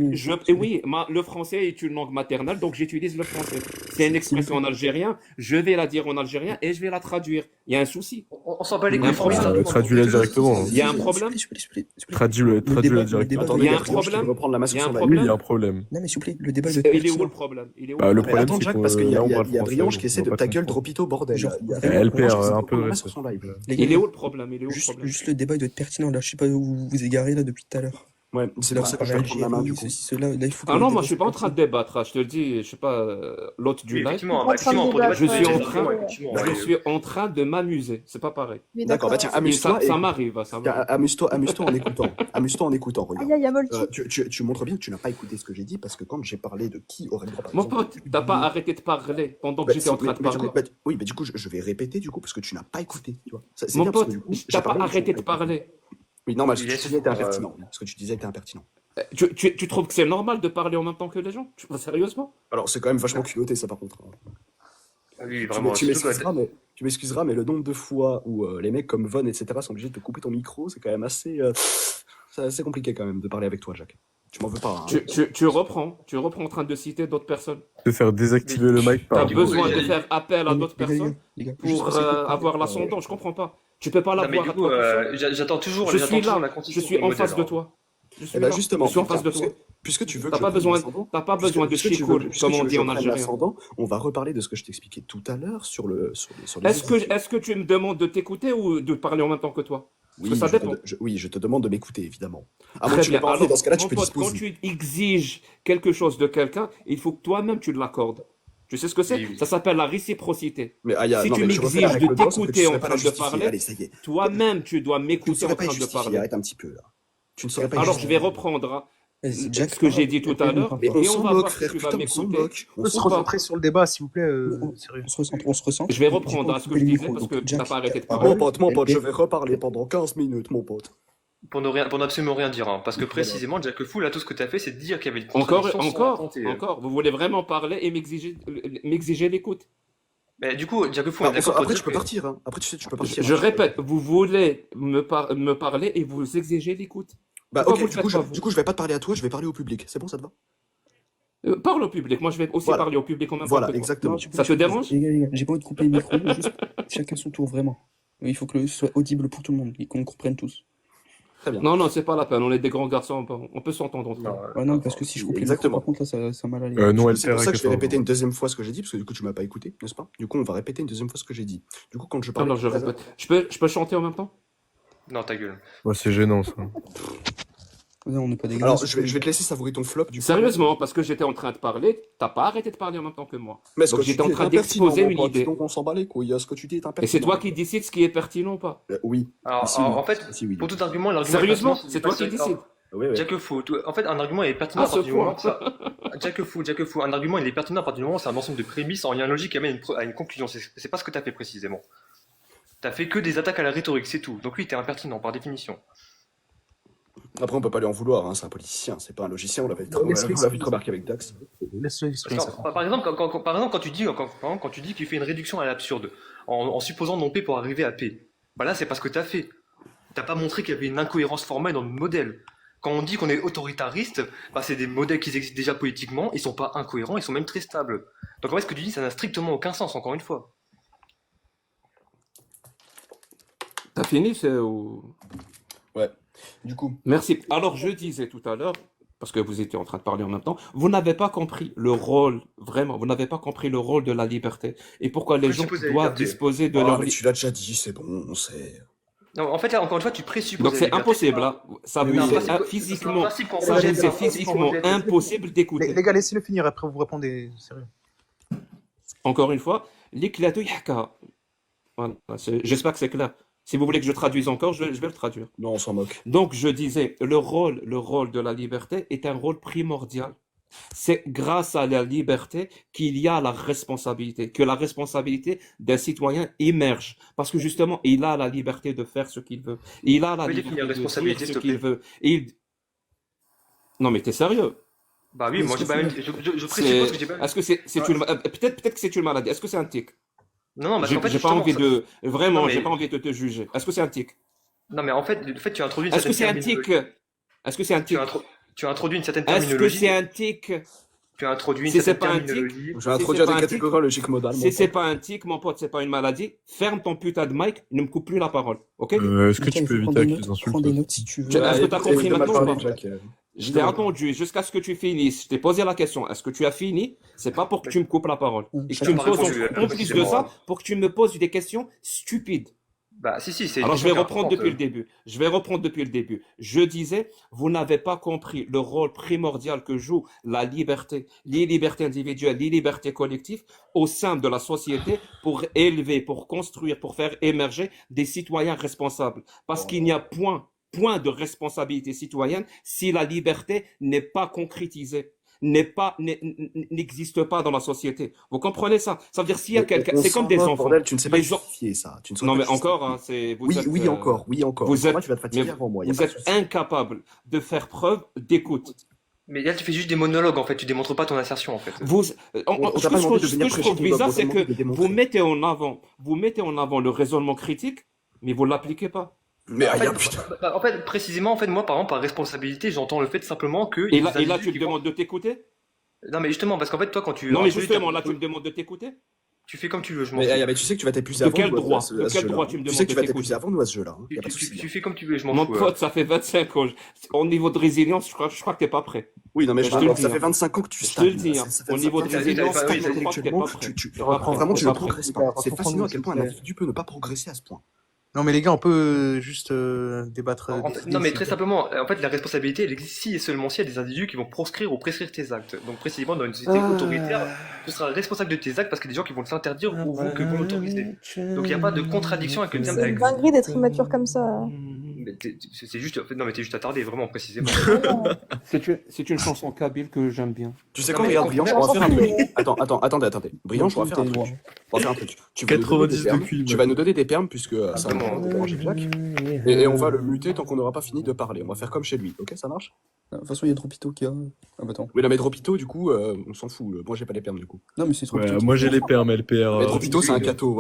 Speaker 8: Et oui, le français est une langue maternelle, donc j'utilise le français. C'est une expression en algérien, je vais la dire en algérien et je vais la traduire. Il y a un souci.
Speaker 5: On s'en bat les
Speaker 8: Il y a
Speaker 5: couilles,
Speaker 8: un problème.
Speaker 5: franchement.
Speaker 9: Traduis-la directement.
Speaker 8: Il y a un problème.
Speaker 9: Traduis-la directement.
Speaker 3: Attendez,
Speaker 8: Il y a un
Speaker 3: Pierrot, je peux
Speaker 8: problème.
Speaker 3: reprendre la masse
Speaker 8: Il y a
Speaker 3: sur
Speaker 8: un
Speaker 3: la
Speaker 9: Oui,
Speaker 8: problème.
Speaker 9: il y a un problème.
Speaker 10: Non, mais s'il vous plaît, le débat de
Speaker 8: Il est où
Speaker 10: pertinent.
Speaker 8: le problème? Il est où
Speaker 9: Bah, le
Speaker 8: le
Speaker 3: Mais
Speaker 9: problème,
Speaker 3: attends,
Speaker 9: c'est
Speaker 3: Jack,
Speaker 9: qu'on-
Speaker 3: parce qu'il y
Speaker 9: là,
Speaker 3: a,
Speaker 9: on
Speaker 3: il y a-
Speaker 9: parle
Speaker 3: il y a
Speaker 9: français,
Speaker 3: Briange qui
Speaker 9: donc
Speaker 3: essaie
Speaker 9: on
Speaker 3: de
Speaker 9: va
Speaker 3: ta
Speaker 9: pas
Speaker 3: gueule
Speaker 9: se
Speaker 3: Dropito, bordel.
Speaker 10: Genre,
Speaker 3: Il y a
Speaker 10: elle
Speaker 3: Briange
Speaker 9: perd
Speaker 3: qui essaie de
Speaker 9: un
Speaker 3: reprendre
Speaker 9: peu,
Speaker 3: la masse
Speaker 9: ça.
Speaker 3: sur son live.
Speaker 10: Les gars,
Speaker 8: Il est où le problème? Il est où le
Speaker 10: juste,
Speaker 8: problème?
Speaker 10: juste le débat doit être pertinent là. Je sais pas où vous vous égarez là depuis tout à l'heure.
Speaker 3: Ouais, c'est
Speaker 10: Là,
Speaker 3: pour ça que je vais reprendre la main, du coup.
Speaker 10: ceci, cela, là, il faut que
Speaker 8: Ah
Speaker 10: le
Speaker 8: non,
Speaker 10: débat
Speaker 8: moi je suis pas en
Speaker 10: soit
Speaker 8: train de débattre, hein. Je te le dis, je sais pas, l'hôte du
Speaker 5: Oui,
Speaker 8: live.
Speaker 5: effectivement,
Speaker 7: On est en train de
Speaker 5: pour débattre,
Speaker 8: Je suis en
Speaker 5: c'est
Speaker 8: train-
Speaker 5: bon, effectivement,
Speaker 8: Je
Speaker 5: ouais.
Speaker 8: suis en train de m'amuser, c'est pas pareil.
Speaker 7: Oui,
Speaker 3: D'accord, bah tiens,
Speaker 8: Et
Speaker 3: amuse-toi.
Speaker 8: ça
Speaker 3: et-
Speaker 8: m'arrive, ça
Speaker 3: Tiens,
Speaker 8: m'arrive.
Speaker 3: amuse-toi en écoutant. Amuse-toi en écoutant, regarde.
Speaker 7: Aïe, aïe, Molki.
Speaker 3: Tu montres bien que tu n'as pas écouté ce que j'ai dit parce que quand j'ai parlé de qui aurait le droit, par
Speaker 8: Mon
Speaker 3: exemple.
Speaker 8: pote, t'as pas arrêté de parler pendant que
Speaker 3: Bah,
Speaker 8: j'étais en train de
Speaker 3: du
Speaker 8: parler.
Speaker 3: coup, oui, mais du coup, je vais répéter du coup parce que tu n'as pas écouté. Tu vois. C'est
Speaker 8: Mon
Speaker 3: bien parce
Speaker 8: pote,
Speaker 3: que, du coup, j'ai
Speaker 8: t'as pas
Speaker 3: parlé, mais tu
Speaker 8: arrêté
Speaker 3: n'as
Speaker 8: de
Speaker 3: pas écouté.
Speaker 8: parler.
Speaker 3: Oui, non, mais ce
Speaker 5: Il
Speaker 3: que
Speaker 5: est
Speaker 3: tu disais était
Speaker 5: sur-
Speaker 3: impertinent. Ce que tu disais était impertinent.
Speaker 8: Tu trouves que c'est normal de parler en même temps que les gens? Sérieusement?
Speaker 3: Alors, c'est quand même vachement culotté, ça, par contre.
Speaker 5: Ah oui,
Speaker 3: Tu
Speaker 5: vraiment. surtout quand-
Speaker 3: tu m'excuseras, mais le nombre de fois où les mecs comme Von, etc., sont obligés de te couper ton micro, c'est quand même c'est assez compliqué quand même de parler avec toi, Jack. Tu m'en veux pas. Hein.
Speaker 8: Tu reprends en train de citer d'autres personnes.
Speaker 9: De faire désactiver le mic
Speaker 8: T'as
Speaker 9: par.
Speaker 5: du coup,
Speaker 8: besoin de
Speaker 5: il-
Speaker 8: faire appel à d'autres personnes
Speaker 10: les gars,
Speaker 8: pour avoir l'ascendant, je comprends pas. Tu peux pas
Speaker 5: Non, mais
Speaker 8: l'avoir
Speaker 5: du
Speaker 8: à
Speaker 5: coup,
Speaker 8: toi tout seul.
Speaker 5: j'attends toujours
Speaker 8: Je
Speaker 5: j'attends
Speaker 8: suis
Speaker 5: toujours
Speaker 8: là,
Speaker 5: la
Speaker 8: je
Speaker 5: constitution
Speaker 8: suis
Speaker 5: du
Speaker 8: en
Speaker 5: modèle,
Speaker 8: face de
Speaker 5: alors.
Speaker 8: toi. Je suis
Speaker 3: Eh ben
Speaker 8: là,
Speaker 3: justement,
Speaker 8: je suis en face de
Speaker 3: puisque,
Speaker 8: toi.
Speaker 3: puisque tu veux
Speaker 8: T'as
Speaker 3: que
Speaker 8: pas
Speaker 3: je
Speaker 8: besoin,
Speaker 3: prenne l'ascendant,
Speaker 8: t'as pas besoin de
Speaker 3: puisque tu veux-
Speaker 8: chicoule,
Speaker 3: puisque
Speaker 8: comme
Speaker 3: tu
Speaker 8: on
Speaker 3: veux
Speaker 8: dit
Speaker 3: que
Speaker 8: en
Speaker 3: je prenne
Speaker 8: algérien.
Speaker 3: l'ascendant, on va reparler de ce que je t'expliquais tout à l'heure sur les
Speaker 8: Est-ce que tu me demandes de t'écouter ou de parler en même temps que toi? Parce que ça dépend.
Speaker 3: Oui, je te demande de m'écouter, évidemment. À moins
Speaker 8: Très
Speaker 3: que tu l'aies
Speaker 8: bien.
Speaker 3: pas envie,
Speaker 8: Alors,
Speaker 3: dans ce cas-là, tu
Speaker 8: mon
Speaker 3: peux
Speaker 8: pote, quand
Speaker 3: disposer.
Speaker 8: tu exiges quelque chose de quelqu'un, il faut que toi-même tu l'accordes. Tu sais ce que c'est?
Speaker 5: Oui, oui.
Speaker 8: Ça s'appelle la réciprocité.
Speaker 3: Mais Aya,
Speaker 8: Si
Speaker 3: non,
Speaker 8: tu
Speaker 3: mais tu refais la
Speaker 8: m'exiges
Speaker 3: règle
Speaker 8: de
Speaker 3: d'or, sauf que tu
Speaker 8: t'écouter en
Speaker 3: saurais pas
Speaker 8: train
Speaker 3: la
Speaker 8: de
Speaker 3: justifier.
Speaker 8: parler,
Speaker 3: Allez, ça y est.
Speaker 8: toi-même tu dois
Speaker 3: Tu ne
Speaker 8: m'écouter
Speaker 3: saurais
Speaker 8: en
Speaker 3: pas y
Speaker 8: train de
Speaker 3: justifier,
Speaker 8: parler.
Speaker 3: arrête un petit peu, là. Tu ne saurais pas y
Speaker 8: Alors je vais
Speaker 3: justifier.
Speaker 8: reprendre, hein.
Speaker 10: Jack,
Speaker 8: ce que j'ai dit tout à l'heure,
Speaker 3: Mais on
Speaker 8: et
Speaker 3: s'en
Speaker 8: on va
Speaker 3: moque,
Speaker 8: voir si
Speaker 3: frère,
Speaker 8: tu vas
Speaker 3: putain, on s'en
Speaker 8: m'écouter.
Speaker 3: moque.
Speaker 6: On peut se recentrer sur le débat, s'il vous plaît. Sérieux.
Speaker 10: on se ressent.
Speaker 8: Je vais reprendre à ce que je disais parce que t'as pas arrêté de parler.
Speaker 3: Mon pote, je vais reparler pendant 15 minutes, mon pote.
Speaker 5: Pour n'absolument rien dire, hein, parce que précisément, Jack le Fou, là, tout ce que tu as fait, c'est de dire qu'il y avait une
Speaker 8: Encore,
Speaker 5: contradiction sans raconter.
Speaker 8: encore, vous voulez vraiment parler et m'exiger l'écoute.
Speaker 5: Mais du coup, Jack le Fou, on est
Speaker 3: Après,
Speaker 5: d'accord pour
Speaker 3: après,
Speaker 5: dire
Speaker 3: tu peux
Speaker 5: que-
Speaker 3: partir. Hein. Après, tu sais, tu peux partir.
Speaker 8: Je répète, vous voulez me parler et vous exigez l'écoute.
Speaker 3: Bah,
Speaker 8: Pourquoi
Speaker 3: ok,
Speaker 8: vous le faites pas, vous
Speaker 3: du coup, je vais pas te parler à toi, je vais parler au public. C'est bon, ça te va?
Speaker 8: Parle au public, moi je vais aussi
Speaker 3: Voilà.
Speaker 8: parler au public en même temps
Speaker 3: Voilà,
Speaker 8: que toi.
Speaker 3: exactement.
Speaker 8: Ça te dérange?
Speaker 10: Les gars, j'ai pas envie de couper le micro, juste chacun son tour, vraiment. Il faut que ce soit audible pour tout le monde et qu'on comprenne tous.
Speaker 3: Très bien.
Speaker 8: Non, c'est pas la peine, on est des grands garçons, on peut s'entendre entre nous.
Speaker 10: Ouais, non, parce que si je coupe le micro,
Speaker 3: Exactement.
Speaker 10: par contre, là, ça mal allait.
Speaker 9: Non, elle
Speaker 3: C'est pour ça que je vais
Speaker 9: perd
Speaker 3: répéter une deuxième fois ce que j'ai dit, parce que du coup, tu m'as pas écouté, n'est-ce pas? Du coup, on va répéter une deuxième fois ce que j'ai dit. Du coup, quand je parle.
Speaker 8: Alors je répète. Je peux chanter en même temps?
Speaker 5: Non, ta gueule.
Speaker 9: Ouais, c'est gênant ça.
Speaker 10: Non, on n'est pas des
Speaker 3: Alors,
Speaker 10: gars.
Speaker 3: je vais te laisser savourer ton flop du coup.
Speaker 8: Sérieusement, parce que j'étais en train de parler, t'as pas arrêté de parler en même temps que moi.
Speaker 3: Mais ce
Speaker 8: Donc
Speaker 3: que tu
Speaker 8: j'étais en
Speaker 3: dis
Speaker 8: train
Speaker 3: est impertinent,
Speaker 8: d'exposer
Speaker 3: mon
Speaker 8: une
Speaker 3: pote,
Speaker 8: idée.
Speaker 3: donc on s'en bat les couilles. Ce que tu dis est impertinent.
Speaker 8: Et c'est toi qui décides ce qui est pertinent ou pas.
Speaker 3: Oui.
Speaker 5: Alors,
Speaker 3: Si, oui.
Speaker 5: en fait,
Speaker 3: Si, oui.
Speaker 5: pour tout argument, l'argument.
Speaker 8: Sérieusement,
Speaker 5: est pertinent,
Speaker 8: c'est toi qui
Speaker 5: parce que-
Speaker 8: décides.
Speaker 3: Oui, oui.
Speaker 5: Jack le Fou, en fait, un argument est pertinent
Speaker 8: À
Speaker 5: à partir
Speaker 8: ce
Speaker 5: du moment
Speaker 8: point.
Speaker 5: que ça. Jack le Fou, un argument il est pertinent à partir du moment où c'est un ensemble de prémices en lien logique qui amène à une conclusion. C'est pas ce que t'as fait précisément. T'as fait que des attaques à la rhétorique, c'est tout. Donc oui, t'es impertinent par définition.
Speaker 3: Après, on peut pas lui en vouloir, hein, c'est un politicien, c'est pas un logicien, on l'avait
Speaker 6: Laisse-le
Speaker 3: vite remarqué avec Dax.
Speaker 6: Laisse-le exprimer
Speaker 5: Parce
Speaker 6: ça.
Speaker 5: que, par exemple, quand tu dis, quand tu dis qu'il fait une réduction à l'absurde, en supposant non P pour arriver à P, bah là, c'est pas ce que t'as fait. T'as pas montré qu'il y avait une incohérence formelle dans le modèle. Quand on dit qu'on est autoritariste, bah c'est des modèles qui existent déjà politiquement, ils sont pas incohérents, ils sont même très stables. Donc en fait, ce que tu dis, ça n'a strictement aucun sens, encore une fois.
Speaker 8: T'as fini, ou...
Speaker 3: Ouais. Du coup.
Speaker 8: Merci. Alors, je disais tout à l'heure, parce que vous étiez en train de parler en même temps, vous n'avez pas compris le rôle, vraiment, vous n'avez pas compris le rôle de la liberté et pourquoi les gens
Speaker 5: Présupposer la
Speaker 8: doivent
Speaker 5: liberté.
Speaker 8: disposer de
Speaker 3: Ah,
Speaker 8: leur
Speaker 3: mais
Speaker 8: liberté.
Speaker 3: tu l'as déjà dit, c'est bon, on sait.
Speaker 5: Non, en fait, là, encore une fois, tu présupposes.
Speaker 8: Donc
Speaker 5: la
Speaker 8: c'est
Speaker 5: liberté.
Speaker 8: impossible, là. Ça
Speaker 5: Mais
Speaker 8: vous
Speaker 5: non,
Speaker 8: c'est
Speaker 5: principe-
Speaker 8: physiquement,
Speaker 5: c'est un principe qu'on
Speaker 8: ça
Speaker 5: rejette,
Speaker 8: vous
Speaker 5: c'est un
Speaker 8: c'est
Speaker 5: principe qu'on
Speaker 8: physiquement
Speaker 5: rejette.
Speaker 8: impossible d'écouter.
Speaker 6: Les gars, laissez-le finir, après vous répondez. Sérieux.
Speaker 8: Encore une fois, l'éclato yaka. Voilà, j'espère que c'est clair. Si vous voulez que je traduise encore, je vais le traduire.
Speaker 3: Non, on s'en moque.
Speaker 8: Donc, je disais, le rôle de la liberté est un rôle primordial. C'est grâce à la liberté qu'il y a la responsabilité, que la responsabilité d'un citoyen émerge. Parce que justement, il a la liberté de faire ce qu'il veut. Il a la
Speaker 5: Tu peux
Speaker 8: liberté
Speaker 5: définir
Speaker 8: de
Speaker 5: responsabilité,
Speaker 8: dire ce
Speaker 5: s'il te
Speaker 8: qu'il
Speaker 5: plaît
Speaker 8: veut. Non, mais t'es sérieux?
Speaker 5: Bah oui,
Speaker 10: Mais
Speaker 5: moi,
Speaker 10: est-ce
Speaker 5: j'ai pas
Speaker 10: que
Speaker 5: même. Je présuppose que j'ai pas.
Speaker 8: Est-ce que c'est une, peut-être que c'est une maladie. Est-ce que c'est un tic?
Speaker 5: Non, non, parce qu'en fait,
Speaker 8: J'ai pas
Speaker 5: justement,
Speaker 8: envie
Speaker 5: ça-
Speaker 8: de, vraiment,
Speaker 5: Non, mais-
Speaker 8: j'ai pas envie de te juger. Est-ce que c'est un tic?
Speaker 5: Non, mais en fait, le fait que tu as introduit une
Speaker 8: Est-ce que c'est
Speaker 5: certaine
Speaker 8: un tic?
Speaker 5: terminologie.
Speaker 8: Est-ce que c'est un tic?
Speaker 5: Tu as introduit une certaine
Speaker 8: Est-ce que
Speaker 5: terminologie.
Speaker 8: c'est un tic?
Speaker 5: Tu as introduit une
Speaker 8: Si c'est
Speaker 5: certaine
Speaker 8: pas un tic,
Speaker 5: terminologie.
Speaker 3: Je
Speaker 8: Si
Speaker 3: vais introduire
Speaker 8: c'est pas
Speaker 3: des
Speaker 8: un tic,
Speaker 3: catégories logiques modales.
Speaker 8: si c'est pas un tic, mon pote, c'est pas une maladie, ferme ton putain de mic, ne me coupe plus la parole, ok?
Speaker 9: Est-ce que
Speaker 10: Mika,
Speaker 9: tu
Speaker 10: il
Speaker 9: peux
Speaker 10: faut prendre
Speaker 9: éviter
Speaker 10: des
Speaker 9: avec
Speaker 10: notes,
Speaker 9: les
Speaker 10: prends
Speaker 9: insultes
Speaker 10: des
Speaker 9: aussi
Speaker 10: notes si tu veux.
Speaker 8: Est-ce que t'as compris maintenant ou pas?
Speaker 3: Jack.
Speaker 8: Je t'ai entendu jusqu'à ce que tu finisses. Je t'ai posé la question. Est-ce que tu as fini? C'est pas pour que tu me coupes la parole. Et que tu me
Speaker 5: pas
Speaker 8: poses
Speaker 5: répondu,
Speaker 8: en plus de
Speaker 5: précisément.
Speaker 8: ça, pour que tu me poses des questions stupides.
Speaker 5: Bah, si, c'est.
Speaker 8: Alors,
Speaker 5: une
Speaker 8: je vais
Speaker 5: question
Speaker 8: reprendre
Speaker 5: importante.
Speaker 8: depuis le début. Je vais reprendre depuis le début. Je disais, vous n'avez pas compris le rôle primordial que joue la liberté, les libertés individuelles, les libertés collectives au sein de la société pour élever, pour construire, pour faire émerger des citoyens responsables. Parce qu'il n'y a point de responsabilité citoyenne si la liberté n'est pas concrétisée, n'existe pas dans la société. Vous comprenez ça? Ça veut dire s'il y a quelqu'un, c'est comme des enfants.
Speaker 3: Bordel, tu ne sais pas
Speaker 8: Les gens-
Speaker 3: justifier ça. Tu ne saurais
Speaker 8: Non,
Speaker 3: pas
Speaker 8: mais
Speaker 3: justifier.
Speaker 8: encore, hein, vous
Speaker 3: Oui,
Speaker 8: êtes,
Speaker 3: oui, encore, oui, encore.
Speaker 8: vous êtes-
Speaker 3: Moi, tu vas te fatiguer
Speaker 8: mais
Speaker 3: avant moi. y a
Speaker 8: vous
Speaker 3: pas de
Speaker 8: êtes
Speaker 3: souci.
Speaker 8: incapable de faire preuve d'écoute.
Speaker 5: Mais là, tu fais juste des monologues, en fait. Tu démontres pas ton assertion, en fait.
Speaker 8: Vous,
Speaker 3: On
Speaker 8: ce
Speaker 3: t'a
Speaker 8: que
Speaker 3: pas
Speaker 8: je
Speaker 3: demandé
Speaker 8: trouve,
Speaker 3: de
Speaker 8: ce
Speaker 3: venir
Speaker 8: que je
Speaker 3: prêcher
Speaker 8: trouve
Speaker 3: ton
Speaker 8: bizarre,
Speaker 3: dogme,
Speaker 8: c'est
Speaker 3: on t'a
Speaker 8: que
Speaker 3: demandé de démontrer.
Speaker 8: vous mettez en avant le raisonnement critique, mais vous l'appliquez pas.
Speaker 3: Mais
Speaker 5: En
Speaker 3: ah, y a
Speaker 5: fait,
Speaker 3: putain.
Speaker 5: en fait, précisément, en fait, moi, par exemple, par responsabilité, j'entends le fait simplement que.
Speaker 8: Et
Speaker 5: il y a
Speaker 8: là,
Speaker 5: des
Speaker 8: tu
Speaker 5: individus
Speaker 8: me
Speaker 5: qui vont-
Speaker 8: demandes de t'écouter?
Speaker 5: Non, mais justement, parce qu'en fait, toi, quand tu.
Speaker 8: Non, mais
Speaker 5: introduis
Speaker 8: justement,
Speaker 5: ta-
Speaker 8: là, tu me demandes de t'écouter?
Speaker 5: Tu fais comme tu veux, je m'en
Speaker 3: Mais
Speaker 5: fous.
Speaker 3: ah, mais tu sais que tu vas t'épuiser
Speaker 8: De
Speaker 3: avant
Speaker 8: quel
Speaker 3: nous
Speaker 8: droit?
Speaker 3: à ce
Speaker 8: De quel
Speaker 3: jeu-là,
Speaker 8: droit
Speaker 3: hein.
Speaker 8: tu me
Speaker 3: Tu sais
Speaker 8: demandes
Speaker 3: que tu
Speaker 8: de
Speaker 3: vas t'épuiser
Speaker 8: t'écouter?
Speaker 3: avant nous à ce jeu-là. Y a pas de
Speaker 5: Tu
Speaker 3: souci.
Speaker 5: fais comme tu veux, je m'en
Speaker 8: Mon
Speaker 5: fous.
Speaker 8: pote, ça fait 25 ans. Au niveau de résilience, je crois que t'es pas prêt.
Speaker 3: Oui, non, mais
Speaker 8: Je
Speaker 3: je
Speaker 8: te le
Speaker 3: ça
Speaker 8: dis,
Speaker 3: fait
Speaker 8: hein.
Speaker 3: 25 ans que tu
Speaker 8: Je te le
Speaker 3: stagnes.
Speaker 8: dis,
Speaker 3: là.
Speaker 8: hein.
Speaker 3: Ça fait
Speaker 8: Au niveau de
Speaker 3: 25 ans que
Speaker 8: résilience,
Speaker 3: tu stagnes
Speaker 5: je crois que
Speaker 8: t'es
Speaker 3: intellectuellement.
Speaker 8: pas prêt.
Speaker 3: Tu-
Speaker 8: T'es pas prêt.
Speaker 3: Vraiment,
Speaker 8: T'es
Speaker 3: tu ne
Speaker 8: pas prêt.
Speaker 3: progresses
Speaker 6: Les
Speaker 3: pas.
Speaker 6: gars,
Speaker 3: C'est
Speaker 6: reprends
Speaker 3: fascinant à
Speaker 6: le
Speaker 3: quel point un
Speaker 6: sujet.
Speaker 3: individu peut ne pas progresser à ce point.
Speaker 6: Non, mais les gars, on peut juste débattre.
Speaker 5: Non, mais très simplement, en fait, la responsabilité, elle existe si et seulement si il y a des individus qui vont proscrire ou prescrire tes actes. Donc, précisément, dans une société autoritaire, tu seras responsable de tes actes parce qu'il y a des gens qui vont t'interdire ou vont que vont l'autoriser. Donc, il n'y a pas de contradiction avec le terme.
Speaker 7: C'est une dinguerie d'être immature comme ça.
Speaker 5: Mais c'est juste, en fait, non mais t'es juste attardé, vraiment, précisément.
Speaker 8: C'est une chanson kabyle que j'aime bien.
Speaker 3: Tu sais quoi, regarde, Brillant, on va faire un truc. Attendez. Brillant, on va faire un truc. On va faire un truc. Tu vas nous donner des
Speaker 9: 90 de
Speaker 3: permes,
Speaker 9: QI,
Speaker 3: tu vas nous donner des permes puisque ça va déranger Jack. Et on va le muter tant qu'on n'aura pas fini de parler. On va faire comme chez lui, ok, ça marche?
Speaker 10: De toute façon, il y a Dropito qui a. Ah bah attends.
Speaker 3: Oui, non mais Dropito, du coup, on s'en fout. Moi j'ai pas les permes du coup.
Speaker 10: Non, mais c'est Dropito.
Speaker 9: Ouais, moi j'ai les permes LPR.
Speaker 3: Mais Dropito, c'est un cateau.